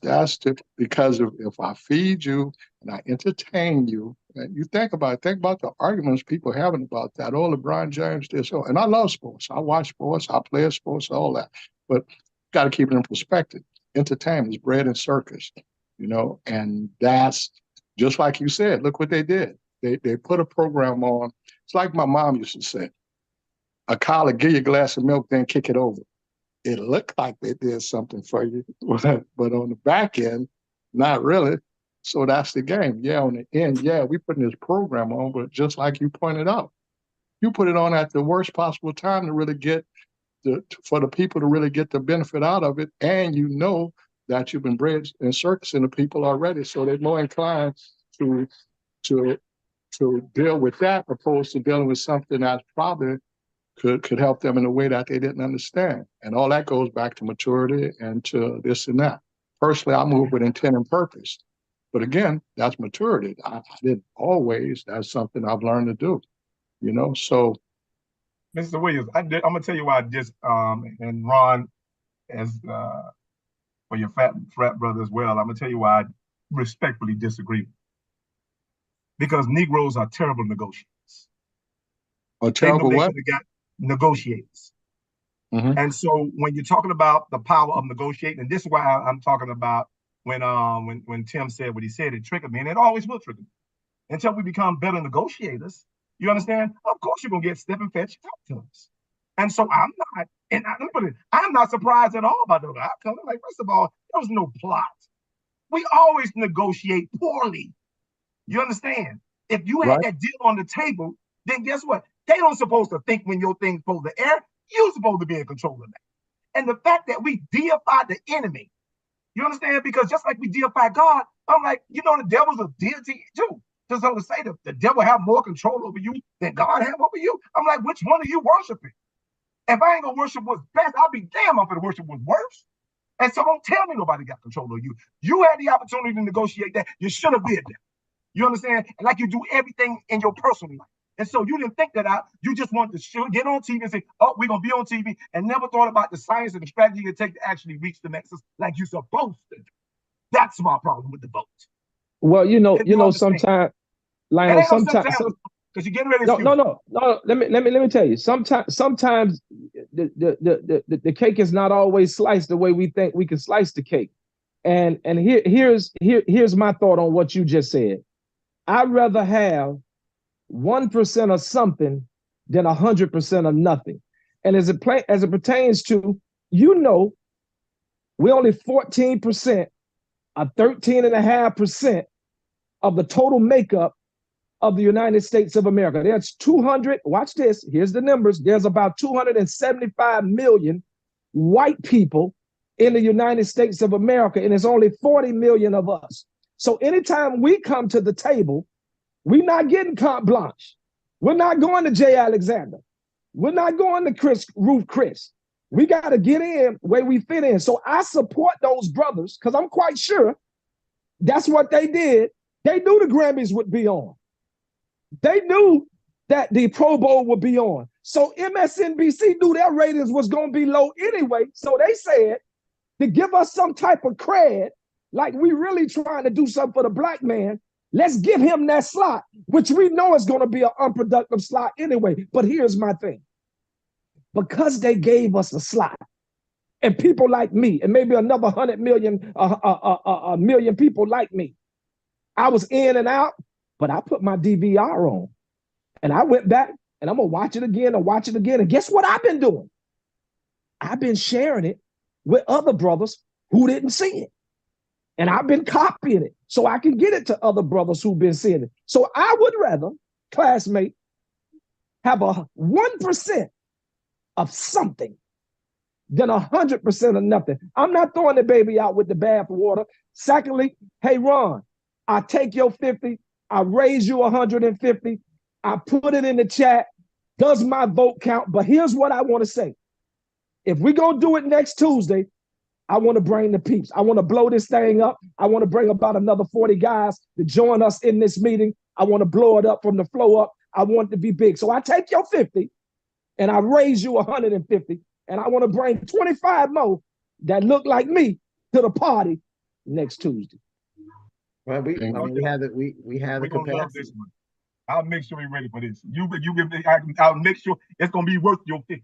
because if I feed you and I entertain you, and you think about the arguments people having about that. Oh, LeBron James did so, and I love sports. I watch sports. I play sports. All that, but got to keep it in perspective. Entertainment is bread and circus, and that's just like you said. Look what they did. They put a program on. It's like my mom used to say: a collar, give you a glass of milk, then kick it over. It looked like they did something for you, but on the back end, not really. So that's the game. Yeah, on the end, we putting this program on, but just like you pointed out, you put it on at the worst possible time to really get for the people to really get the benefit out of it, and that you've been bread and circusing the people already, so they're more inclined to deal with that opposed to dealing with something that's probably could help them in a way that they didn't understand. And all that goes back to maturity and to this and that. Personally, I move with intent and purpose. But again, that's maturity. I didn't always. That's something I've learned to do, so. Mr. Williams, I'm going to tell you why I just, and Ron, as for your frat brother as well, I'm going to tell you why I respectfully disagree. Because Negroes are terrible negotiators. Terrible what? Negotiators. Mm-hmm. And so when you're talking about the power of negotiating, and this is why I'm talking about when Tim said what he said, it triggered me, and it always will trigger me. until we become better negotiators. You understand? Of course, you're gonna get step and fetch outcomes. And so I'm not, and I'm not surprised at all about the outcome. Like, first of all, there was no plot. We always negotiate poorly. You understand? If you had that deal on the table, then guess what? They don't supposed to think when your thing's supposed to air. You're supposed to be in control of that. And the fact that we deify the enemy, you understand? Because just like we deify God, I'm like, you know, the devil's a deity too. Just so to say that the devil have more control over you than God have over you. I'm like, which one are you worshiping? If I ain't gonna worship what's best, I'll be damn up to worship what's worse. And so don't tell me nobody got control of you. You had the opportunity to negotiate that. You should have did that. You understand? And like you do everything in your personal life. And so you didn't think that out. You just wanted to get on TV and say, oh, we're going to be on TV, and never thought about the science and the strategy you take to actually reach the masses like you're supposed to do. That's my problem with the vote. Well, sometimes, Lionel, sometimes, because you're getting ready to no. Let me tell you. Sometimes the cake is not always sliced the way we think we can slice the cake. And here's my thought on what you just said. I'd rather have 1% of something than 100% of nothing. And as it pertains to, we're only 14%, or 13.5% of the total makeup of the United States of America. There's 200, watch this, here's the numbers. There's about 275 million white people in the United States of America, and there's only 40 million of us. So anytime we come to the table, we're not getting carte blanche. We're not going to Jay Alexander. We're not going to Ruth Chris. We got to get in where we fit in. So I support those brothers because I'm quite sure that's what they did. They knew the Grammys would be on. They knew that the Pro Bowl would be on. So MSNBC knew their ratings was going to be low anyway. So they said, to give us some type of cred, like we really trying to do something for the black man, let's give him that slot, which we know is going to be an unproductive slot anyway. But here's my thing. Because they gave us a slot, and people like me, and maybe another 100 million, a million people like me, I was in and out, but I put my DVR on. And I went back, and I'm going to watch it again and watch it again. And guess what I've been doing? I've been sharing it with other brothers who didn't see it. And I've been copying it so I can get it to other brothers who've been seeing it. So I would rather, classmate, have a 1% of something than 100% of nothing. I'm not throwing the baby out with the bath water. Secondly, hey, Ron, I take your 50, I raise you 150, I put it in the chat. Does my vote count? But here's what I want to say. If we're going to do it next Tuesday, I want to bring the peeps. I want to blow this thing up. I want to bring about another 40 guys to join us in this meeting. I want to blow it up from the flow up. I want it to be big. So I take your 50 and I raise you 150. And I want to bring 25 more that look like me to the party next Tuesday. Well, we have the capacity. I'll make sure we're ready for this. I'll make sure it's gonna be worth your 50.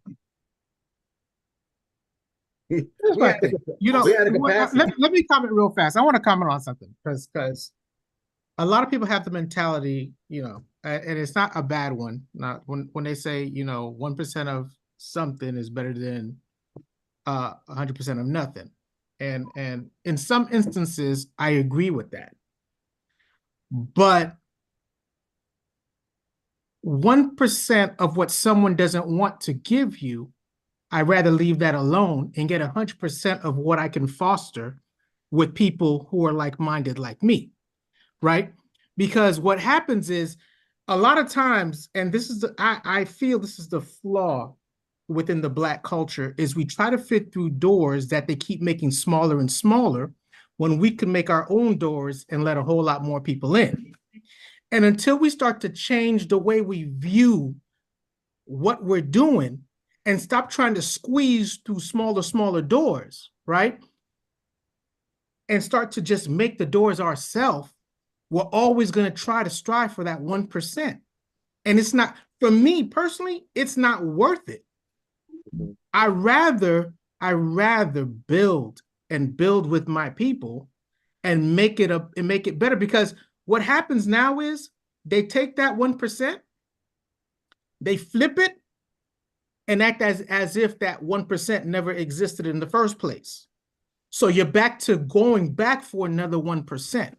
Here's my thing. Let me comment real fast. I want to comment on something because a lot of people have the mentality, and it's not a bad one. Not when they say, 1% of something is better than 100% of nothing. And in some instances, I agree with that. But 1% of what someone doesn't want to give you, I'd rather leave that alone and get 100% of what I can foster with people who are like-minded like me, right? Because what happens is a lot of times, and this is I feel this is the flaw within the Black culture, is we try to fit through doors that they keep making smaller and smaller when we can make our own doors and let a whole lot more people in. And until we start to change the way we view what we're doing and stop trying to squeeze through smaller doors, right? And start to just make the doors ourselves, we're always going to try to strive for that 1%. And it's not, for me personally, it's not worth it. I rather build with my people and make it better, because what happens now is they take that 1%, they flip it, and act as if that 1% never existed in the first place. So you're back to going back for another 1%.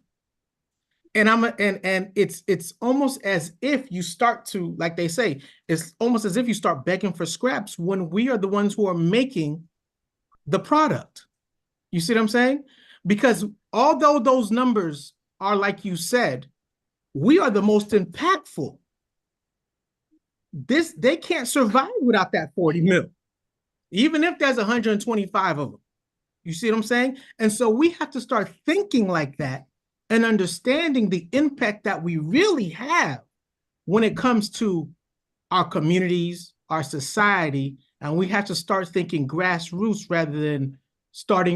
And it's almost as if you start to, like they say, it's almost as if you start begging for scraps when we are the ones who are making the product. You see what I'm saying? Because although those numbers are, like you said, we are the most impactful. They can't survive without that 40 mil, even if there's 125 of them. You see what I'm saying? And so we have to start thinking like that and understanding the impact that we really have when it comes to our communities, our society, and we have to start thinking grassroots rather than start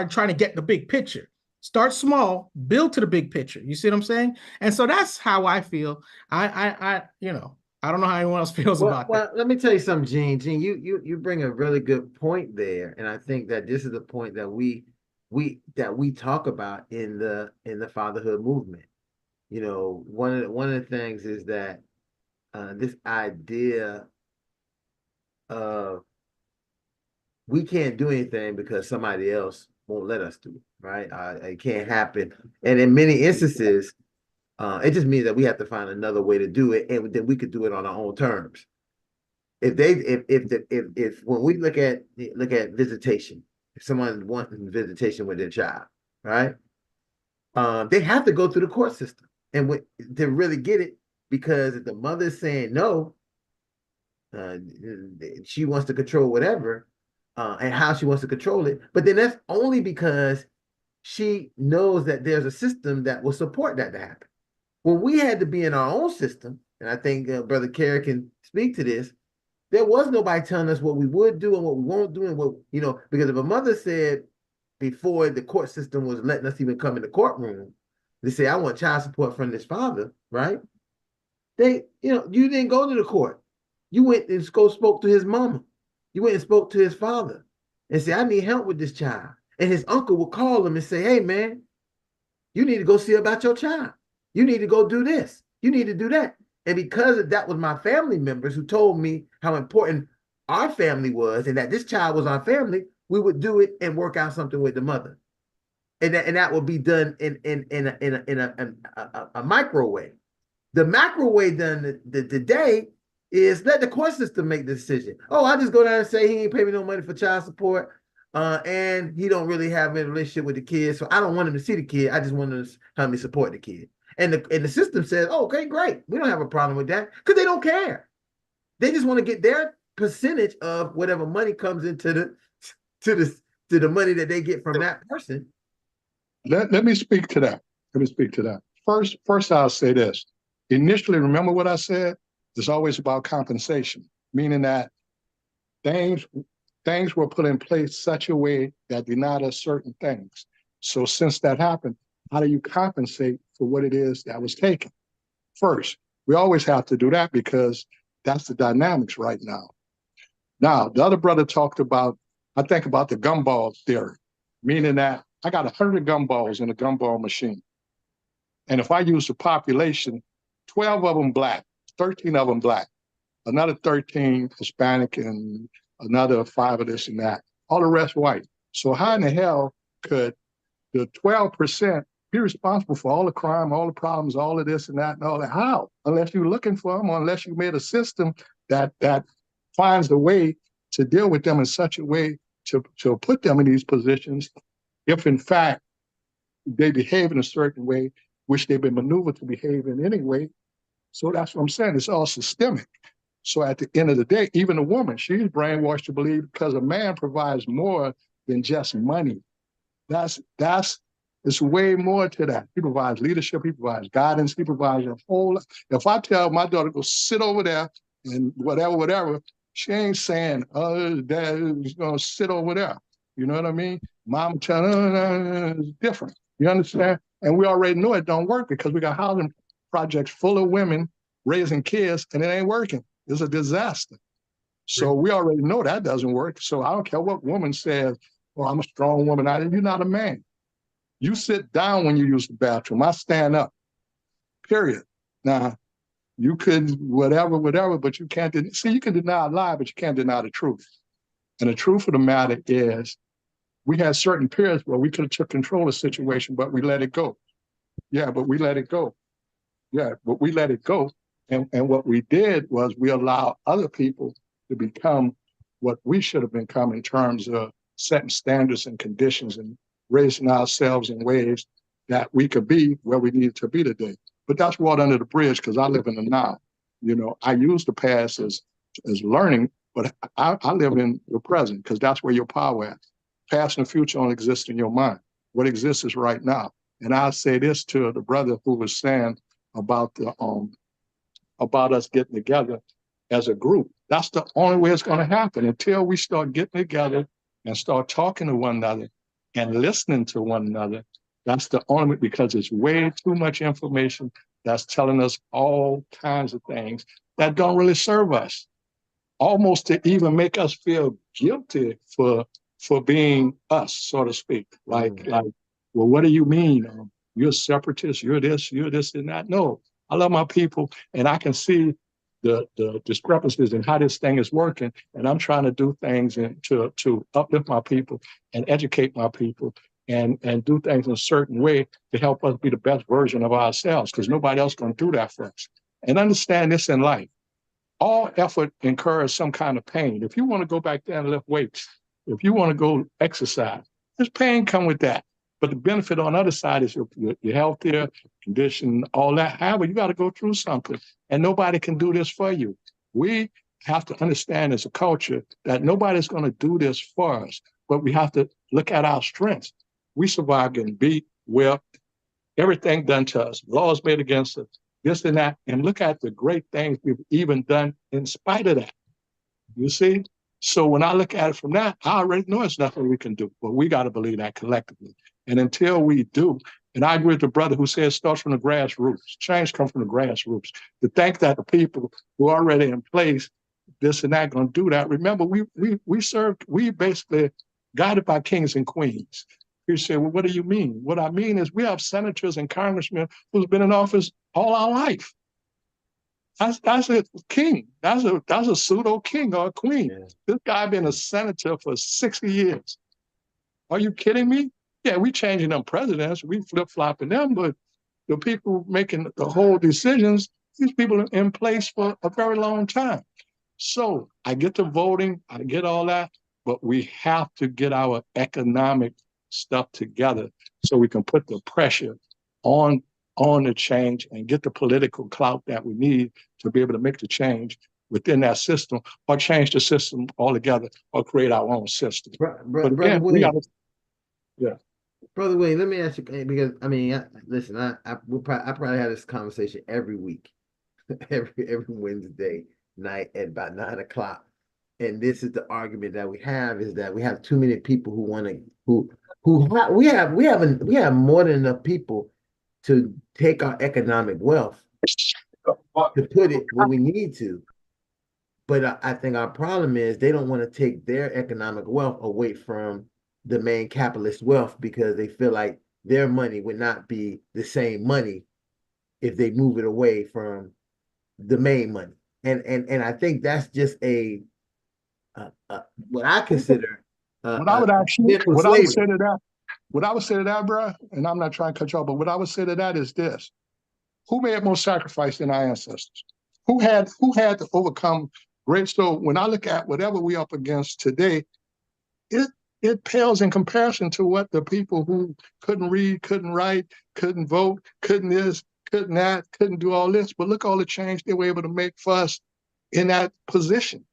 trying to get the big picture. Start small, build to the big picture. You see what I'm saying? And so that's how I feel. I don't know how anyone else feels about that. Well, let me tell you something, Gene. Gene, you bring a really good point there, and I think that this is the point that we talk about in the fatherhood movement. You know, one of the things is that this idea of we can't do anything because somebody else won't let us do it, right? It can't happen, and in many instances, it just means that we have to find another way to do it, and then we could do it on our own terms. If when we look at visitation, if someone wants visitation with their child, right? They have to go through the court system and to really get it, because if the mother's saying no, she wants to control whatever, and how she wants to control it. But then that's only because she knows that there's a system that will support that to happen. When we had to be in our own system, and I think Brother Kerry can speak to this, there was nobody telling us what we would do and what we won't do, and what, because if a mother said before the court system was letting us even come in the courtroom, they say, I want child support from this father, right? You didn't go to the court. You went and spoke to his mama. You went and spoke to his father and said, I need help with this child. And his uncle would call him and say, hey, man, you need to go see about your child. You need to go do this. You need to do that. And because that was my family members who told me how important our family was and that this child was our family, we would do it and work out something with the mother. And that would be done in a microwave. The macro way done today is let the court system make the decision. Oh, I just go down and say he ain't pay me no money for child support, and he don't really have a relationship with the kid, so I don't want him to see the kid. I just want him to help me support the kid. And the system says, oh, okay, great. We don't have a problem with that, because they don't care. They just want to get their percentage of whatever money comes into the money that they get from that person. Let me speak to that. First, I'll say this. Initially, remember what I said? It's always about compensation, meaning that things were put in place such a way that denied us certain things. So since that happened, how do you compensate for what it is that was taken? First, we always have to do that because that's the dynamics right now. Now, the other brother talked about, I think about the gumball theory, meaning that I got 100 gumballs in a gumball machine. And if I use the population, 12 of them Black, 13 of them Black, another 13 Hispanic, and another 5 of this and that, all the rest white. So how in the hell could the 12% be responsible for all the crime, all the problems, all of this and that and all that? How? Unless you're looking for them, or unless you made a system that finds a way to deal with them in such a way to put them in these positions, if in fact they behave in a certain way, which they've been maneuvered to behave in anyway. So that's what I'm saying. It's all systemic. So at the end of the day, even a woman, she's brainwashed to believe because a man provides more than just money. It's way more to that. He provides leadership, he provides guidance, he provides a whole. If I tell my daughter, go sit over there and whatever, she ain't saying, oh, dad is gonna sit over there. You know what I mean? Mom telling her it's different. You understand? And we already know it don't work because we got housing projects full of women raising kids and it ain't working. It's a disaster. So we already know that doesn't work. So I don't care what woman says, oh, I'm a strong woman. You're not a man. You sit down when you use the bathroom. I stand up, period. Now, you could whatever, but you can't see. You can deny a lie, but you can't deny the truth. And the truth of the matter is, we had certain periods where we could have took control of the situation, but we let it go. Yeah, but we let it go. Yeah, but we let it go. And what we did was we allowed other people to become what we should have become in terms of setting standards and conditions and raising ourselves in ways that we could be where we needed to be today. But that's water under the bridge because I live in the now. You know, I use the past as learning, but I live in the present because that's where your power is. Past and future only exist in your mind. What exists is right now. And I say this to the brother who was saying about the about us getting together as a group. That's the only way it's going to happen until we start getting together and start talking to one another and listening to one another. That's the only way, because it's way too much information that's telling us all kinds of things that don't really serve us, almost to even make us feel guilty for being us, so to speak. Like, well, what do you mean? You're a separatist, you're this and that. No, I love my people, and I can see the discrepancies in how this thing is working, and I'm trying to do things to uplift my people and educate my people and do things in a certain way to help us be the best version of ourselves, because nobody else is going to do that for us. And understand this in life. All effort incurs some kind of pain. If you want to go back there and lift weights, if you want to go exercise, there's pain come with that. But the benefit on the other side is you're healthier, condition, all that. However, you got to go through something, and nobody can do this for you. We have to understand as a culture that nobody's going to do this for us, but we have to look at our strengths. We survived getting beat, whipped, everything done to us, laws made against us, this and that, and look at the great things we've even done in spite of that. You see? So when I look at it from that, I already know it's nothing we can do, but we got to believe that collectively. And until we do, and I agree with the brother who says it starts from the grassroots. Change comes from the grassroots. To think that the people who are already in place, this and that, going to do that. Remember, we basically guided by kings and queens. You say, well, what do you mean? What I mean is we have senators and congressmen who's been in office all our life. That's a king. That's a pseudo king or a queen. Yeah. This guy been a senator for 60 years. Are you kidding me? Yeah, we changing them presidents, we flip-flopping them, but the people making the whole decisions, these people are in place for a very long time. So I get the voting, I get all that, but we have to get our economic stuff together so we can put the pressure on the change and get the political clout that we need to be able to make the change within that system, or change the system altogether, or create our own system. But again, we gotta, yeah. Brother William, let me ask you, because I mean, listen, I probably have this conversation every week, every Wednesday night at about 9 o'clock. And this is the argument that we have, is that we have too many people who want to, we have more than enough people to take our economic wealth, to put it where we need to. But I think our problem is they don't want to take their economic wealth away from the main capitalist wealth, because they feel like their money would not be the same money if they move it away from the main money. And I think that's just what I consider what I would say to that, bro, and I'm not trying to cut you off, but what I would say to that is this: who made more sacrifice than our ancestors? Who had to overcome great? So when I look at whatever we up against today, it pales in comparison to what the people who couldn't read, couldn't write, couldn't vote, couldn't this, couldn't that, couldn't do all this. But look all the change they were able to make for us in that position.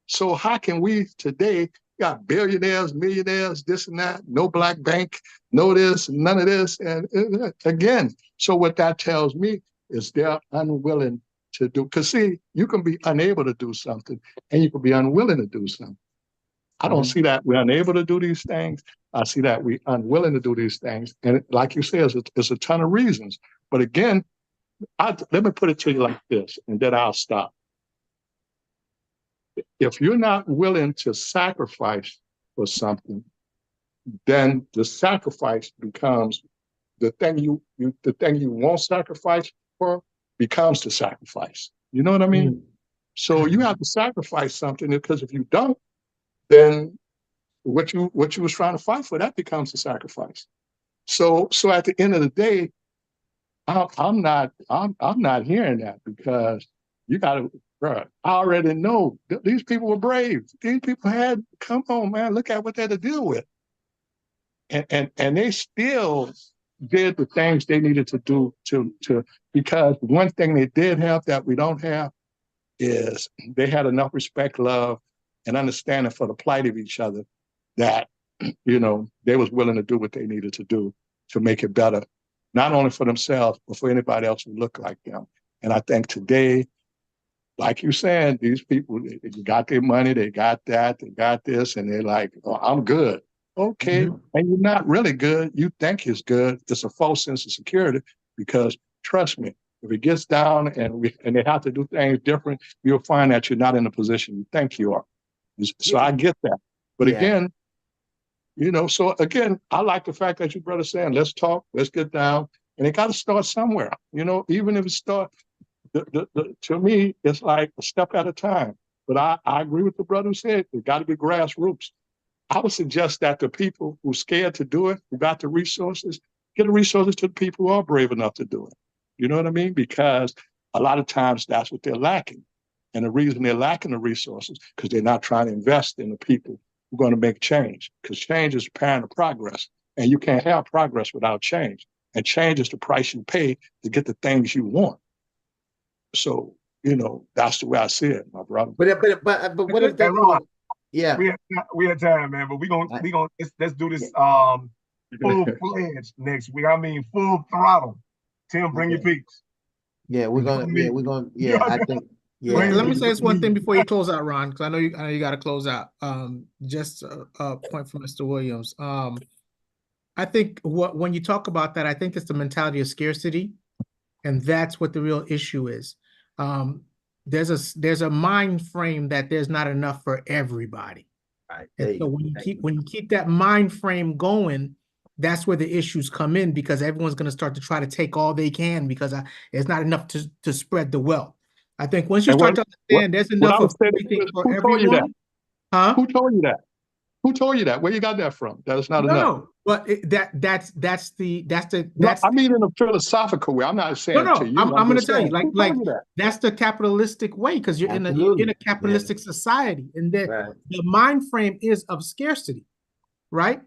So how can we today got billionaires, millionaires, this and that, no black bank, no this, none of this. And again, so what that tells me is they're unwilling to do. Because see, you can be unable to do something and you can be unwilling to do something. I don't see that we're unable to do these things. I see that we're unwilling to do these things. And like you said, it's a ton of reasons. But again, let me put it to you like this, and then I'll stop. If you're not willing to sacrifice for something, then the sacrifice becomes the thing you won't sacrifice for becomes the sacrifice. You know what I mean? So you have to sacrifice something, because if you don't, then what you was trying to fight for, that becomes the sacrifice. So at the end of the day, I'm not hearing that, because you got to, bro. I already know these people were brave. These people had, come on, man, look at what they had to deal with, and they still did the things they needed to do to because one thing they did have that we don't have is they had enough respect, love, and understanding for the plight of each other that they was willing to do what they needed to do to make it better, not only for themselves, but for anybody else who looked like them. And I think today, like you're saying, these people, they got their money, they got that, they got this, and they're like, oh, I'm good. Okay, and you're not really good. You think it's good. It's a false sense of security, because trust me, if it gets down and they have to do things different, you'll find that you're not in the position you think you are. So I get that. But again, so again, I like the fact that your brother saying, let's talk, let's get down. And it got to start somewhere. Even if it starts, to me, it's like a step at a time. But I agree with the brother who said it got to be grassroots. I would suggest that the people who are scared to do it, who got the resources, get the resources to the people who are brave enough to do it. You know what I mean? Because a lot of times that's what they're lacking. And the reason they're lacking the resources, because they're not trying to invest in the people who are going to make change. Because change is a parent of progress. And you can't have progress without change. And change is the price you pay to get the things you want. So, that's the way I see it, my brother. But what if they, yeah, we had time, man, but let's do this full-fledged next week. I mean, full throttle. Tim, bring your peaks. Yeah, I think. Yeah. Let me say this one thing before you close out, Ron, because I know you got to close out. Just a point from Mr. Williams. I think when you talk about that, I think it's the mentality of scarcity, and that's what the real issue is. There's a mind frame that there's not enough for everybody. Right. And so when you keep that mind frame going, that's where the issues come in, because everyone's going to start to try to take all they can, because it's not enough to spread the wealth. I think once you start to understand there's enough of everything for everyone. Huh? Who told you that? Who told you that? Where you got that from? That is not enough. No, but that's the. I mean, in a philosophical way. I'm not saying to you. I'm going to tell you, like that's the capitalistic way, because you're in a capitalistic society, and the mind frame is of scarcity, right?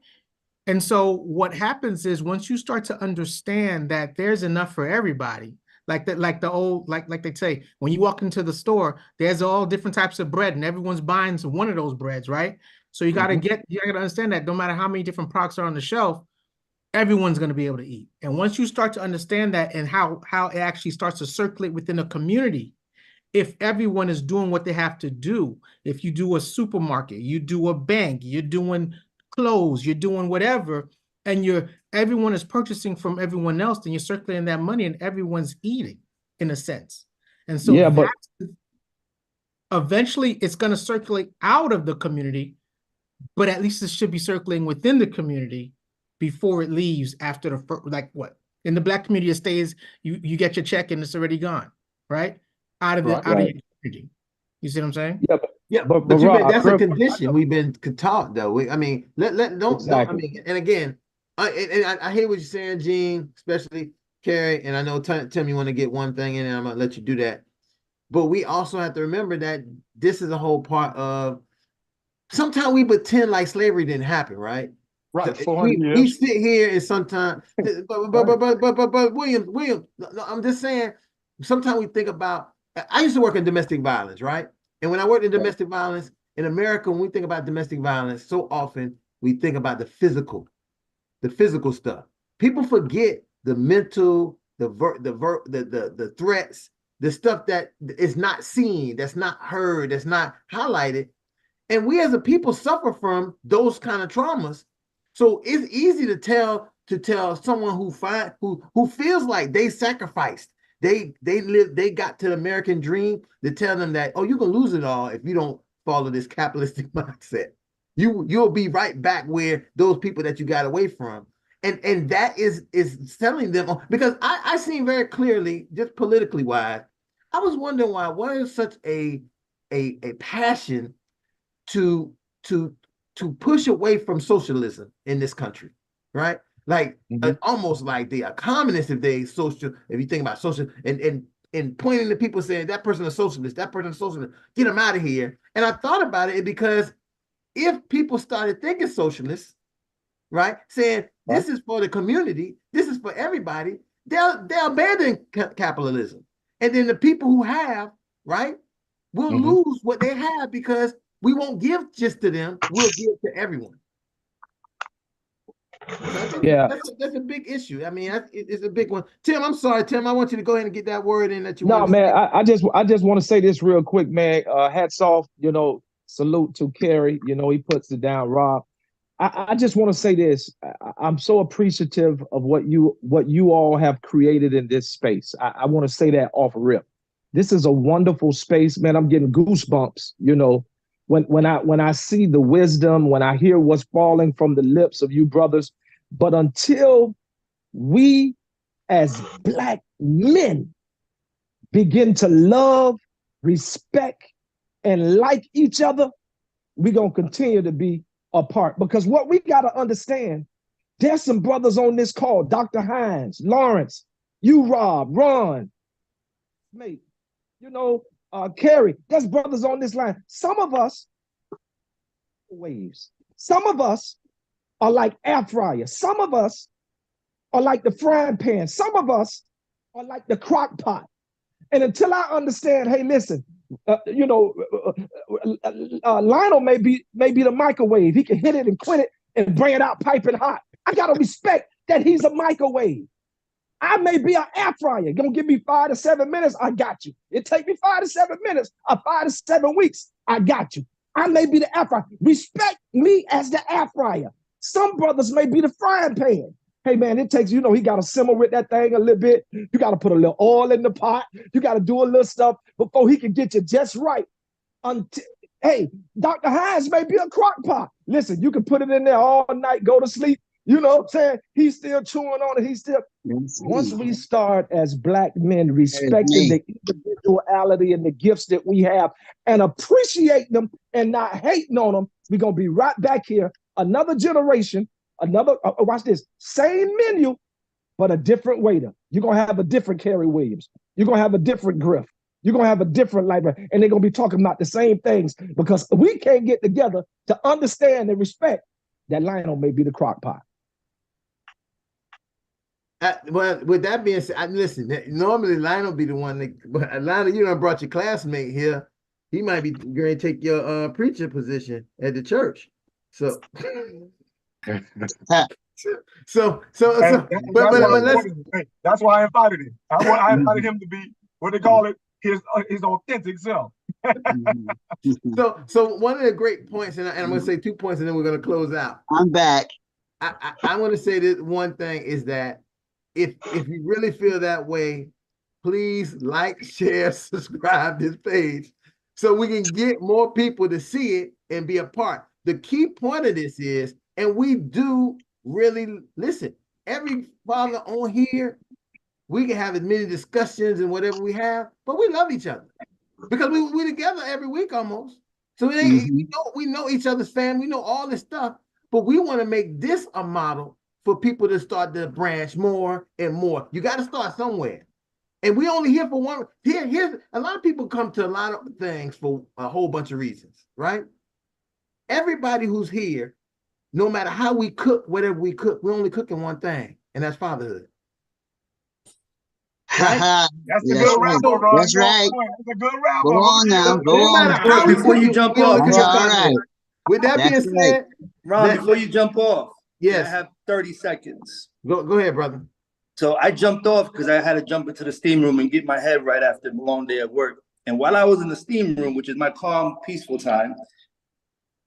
And so what happens is, once you start to understand that there's enough for everybody, like they say, when you walk into the store, there's all different types of bread, and everyone's buying one of those breads, right? So you gotta understand that no matter how many different products are on the shelf, everyone's gonna be able to eat. And once you start to understand that, and how it actually starts to circulate within a community, if everyone is doing what they have to do, if you do a supermarket, you do a bank, you're doing clothes, you're doing whatever, and everyone is purchasing from everyone else, then you're circulating that money, and everyone's eating, in a sense. And so eventually it's going to circulate out of the community, but at least it should be circulating within the community before it leaves after in the Black community, it stays, you get your check and it's already gone, right? Out of your community. You see what I'm saying? But that's a condition we've been taught, though. Don't. I mean, and again, I hear what you're saying, Gene, especially Carrie, and I know Tim, you want to get one thing in, and I'm gonna let you do that. But we also have to remember that this is a whole part of. Sometimes we pretend like slavery didn't happen, right? Right. We sit here and sometimes, but William, I'm just saying. Sometimes we think about. I used to work in domestic violence, right? And when I worked in domestic violence in America, when we think about domestic violence, so often we think about the physical stuff. People forget the mental, the threats, the stuff that is not seen, that's not heard, that's not highlighted. And we as a people suffer from those kind of traumas. So it's easy to tell someone who feels like they sacrificed. They got to the American dream, to tell them that, oh, you're gonna lose it all if you don't follow this capitalistic mindset. You'll be right back where those people that you got away from. And that is telling them, because I seen very clearly, just politically wise, I was wondering why is such a passion to push away from socialism in this country, right? Like almost like they are communists if you think about social, and pointing to people saying that person is socialist, that person is socialist, get them out of here. And I thought about it because if people started thinking socialist, right, saying this is for the community, this is for everybody, they'll abandon capitalism. And then the people who have, right, will lose what they have because we won't give just to them, we'll give to everyone. So Yeah. That's a big issue. I mean, it's a big one. Tim, I'm sorry, Tim. I want you to go ahead and get that word in that you No, want. man, I just want to say this real quick, man. Hats off, salute to Kerry. He puts it down, Rob. I just want to say this. I'm so appreciative of what you all have created in this space. I want to say that off rip. This is a wonderful space, man. I'm getting goosebumps, when I see the wisdom, when I hear what's falling from the lips of you brothers. But until we as Black men begin to love, respect, and like each other, we're going to continue to be apart. Because what we got to understand, there's some brothers on this call, Dr. Hines, Lawrence, you, Rob, Ron, mate, Kerry, there's brothers on this line. Some of us waves. Some of us are like air fryers. Some of us are like the frying pan. Some of us are like the crock pot. And until I understand, hey, listen, Lionel may be the microwave. He can hit it and quit it and bring it out piping hot. I got to respect that he's a microwave. I may be an air fryer. Gonna give me 5 to 7 minutes, I got you. It take me 5 to 7 minutes or 5 to 7 weeks, I got you. I may be the air fryer. Respect me as the air fryer. Some brothers may be the frying pan. Hey man, it takes, he got to simmer with that thing a little bit. You got to put a little oil in the pot. You got to do a little stuff before he can get you just right. Hey, Dr. Hines may be a crock pot. Listen, you can put it in there all night, go to sleep. You know what I'm saying? He's still chewing on it. Once we start as Black men respecting the individuality and the gifts that we have and appreciate them and not hating on them, we're going to be right back here. Another generation, watch this, same menu, but a different waiter. You're going to have a different Kerry Williams. You're going to have a different Griff. You're going to have a different library. And they're going to be talking about the same things because we can't get together to understand and respect that Lionel may be the crock pot. Well, with that being said, listen, normally Lionel be the one that, Lionel, you done brought your classmate here. He might be going to take your preacher position at the church. So, that's why I invited him. I invited him to be, what they call it, his authentic self. So one of the great points, and I'm going to say 2 points, and then we're going to close out. I'm back. I want to say that one thing is that if you really feel that way, please like, share, subscribe this page so we can get more people to see it and be a part. The key point of this is, and we do really listen, every father on here, we can have as many discussions and whatever we have, but we love each other because we together every week almost. So it ain't, we know each other's family, we know all this stuff, but we want to make this a model for people to start to branch more and more. You got to start somewhere. And we only here for one. Here's a lot of people come to a lot of things for a whole bunch of reasons, right? Everybody who's here, no matter how we cook, whatever we cook, we're only cooking one thing, and that's fatherhood. Right? That's a good wrap, Ron. That's right. That's a good wrap. Go on now. Go on. Before you jump off, that's all right. With that being said, Ron, before you jump off, yes, I have 30 seconds. Go ahead, brother. So I jumped off because I had to jump into the steam room and get my head right after a long day at work. And while I was in the steam room, which is my calm, peaceful time,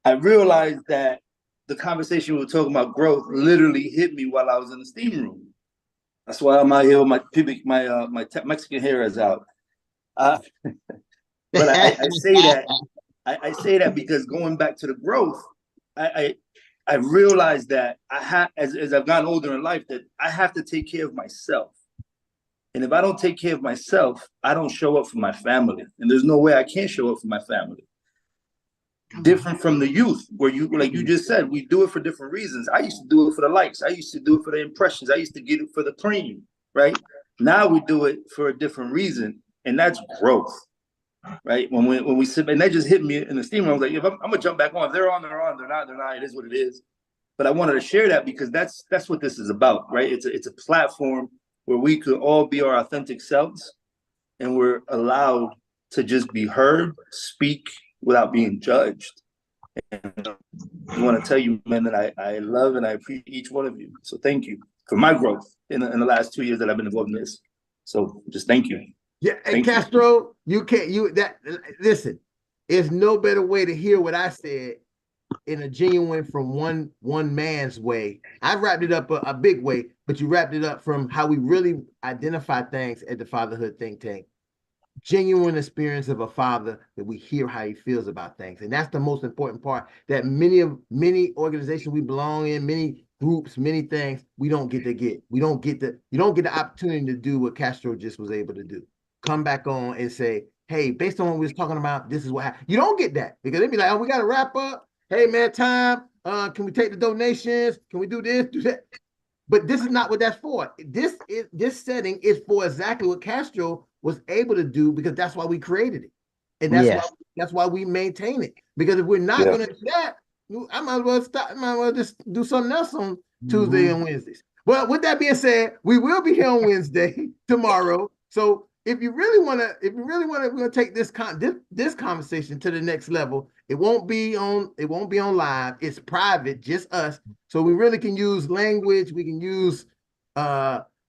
I realized that the conversation we were talking about growth literally hit me while I was in the steam room. That's why I'm out here with my Mexican hair is out. But I say that because going back to the growth, I I realized that as I've gotten older in life, that I have to take care of myself. And if I don't take care of myself, I don't show up for my family. And there's no way I can show up for my family. Different from the youth, where you, like you just said, we do it for different reasons. I used to do it for the likes. I used to do it for the impressions. I used to get it for the cream, right? Now we do it for a different reason, and that's growth, right? When we sit, and that just hit me in the steam room. I was like, if I'm gonna jump back on. If they're on, they're on. They're not, they're not. It is what it is. But I wanted to share that because that's what this is about, right? It's a platform where we could all be our authentic selves, and we're allowed to just be heard, speak without being judged. And I want to tell you, man, that I love and I appreciate each one of you. So thank you for my growth in the last 2 years that I've been involved in this. So just thank you. Yeah, and Castro, listen, there's no better way to hear what I said in a genuine from one man's way. I wrapped it up a big way, but you wrapped it up from how we really identify things at the Fatherhood Think Tank. Genuine experience of a father, that we hear how he feels about things. And that's the most important part, that many organizations we belong in, many groups, many things, we don't get. You don't get the opportunity to do what Castro just was able to do. Come back on and say, hey, based on what we was talking about, this is what happened. You don't get that, because they'd be like, oh, we got to wrap up. Hey man, time. Can we take the donations? Can we do this, do that? But this is not what that's for. This setting is for exactly what Castro was able to do, because that's why we created it. And that's why we maintain it. Because if we're not going to do that, I might as well stop. I might as well just do something else on Tuesday and Wednesdays. Well, with that being said, we will be here on Wednesday tomorrow. So if you really want to, we're going to take this conversation to the next level. It won't be on live. It's private, just us. So we really can use language. We can use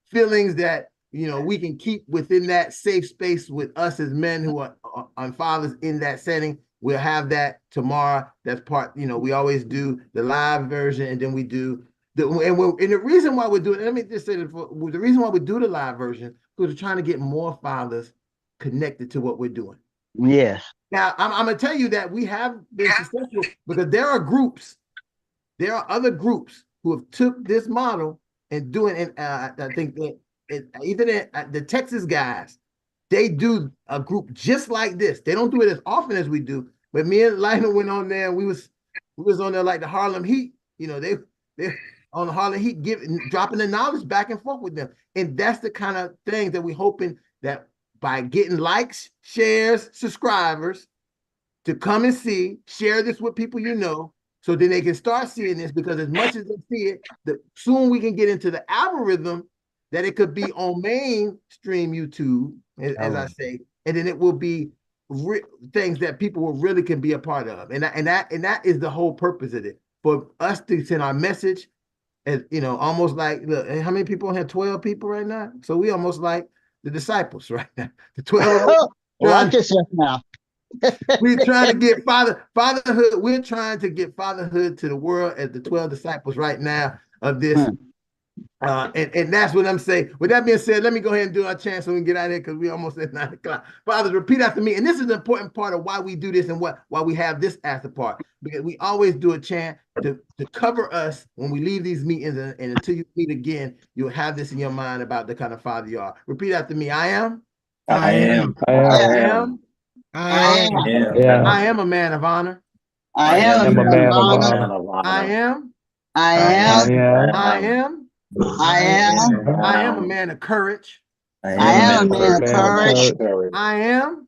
feelings that, we can keep within that safe space with us as men who are fathers in that setting. We'll have that tomorrow. That's part, we always do the live version, and then we do and the reason why we're doing, let me just say, the reason why we do the live version, because we're trying to get more fathers connected to what we're doing. Yes. Now, I'm going to tell you that we have been successful, because there are other groups who have took this model and doing it. I think that even the Texas guys, they do a group just like this. They don't do it as often as we do, but me and Lionel went on there. We was on there like the Harlem Heat. They on the Harlem Heat, dropping the knowledge back and forth with them. And that's the kind of thing that we're hoping that by getting likes, shares, subscribers to come and share this with people so then they can start seeing this, because as much as they see it, soon we can get into the algorithm that it could be on mainstream YouTube, as I say, and then it will be things that people will really can be a part of. And that is the whole purpose of it, for us to send our message. As almost like, look, how many people on here? 12 people right now. So we almost like the disciples right now. The 12. Watch yourself now. We're trying to get fatherhood. We're trying to get fatherhood to the world as the 12 disciples right now of this. And that's what I'm saying. With that being said, let me go ahead and do our chant so we can get out of here, because we're almost at 9 o'clock. Fathers, repeat after me. And this is an important part of why we do this and why we have this after part. Because we always do a chant to cover us when we leave these meetings. And until you meet again, you'll have this in your mind about the kind of father you are. Repeat after me. I am a man of honor. I am a man of honor. I am a man of courage. I am a man of courage. I am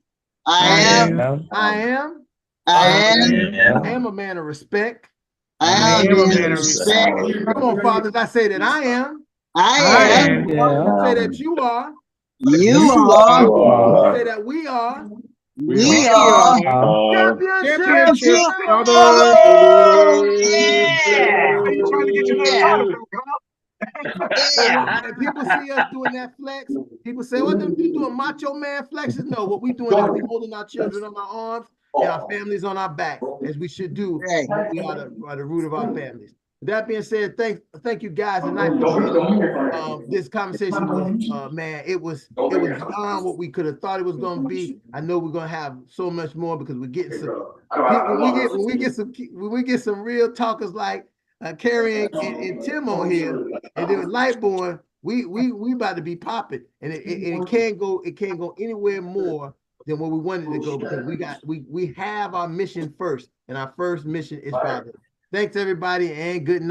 a man of respect. I am a man of respect. Come on, fathers, I say that I am. Say that you are. You are. Say that we are. We are. Championship. Yeah. Are you trying to get your little title? And people see us doing that flex. People say, what them you doing macho man flexes? No, what we doing is we holding our children on our arms and our families on our back, as we should do. We are the root of our families. With that being said, thank you guys tonight for this conversation was man, it was beyond what we could have thought it was going to be. I know we're going to have so much more, because we're getting some when we get some real talkers like Carrie and Tim on here, and then with Lightborn, we about to be popping, and it can't go anywhere more than where we wanted to go, because we have our mission first, and our first mission is father. Thanks everybody, and good night.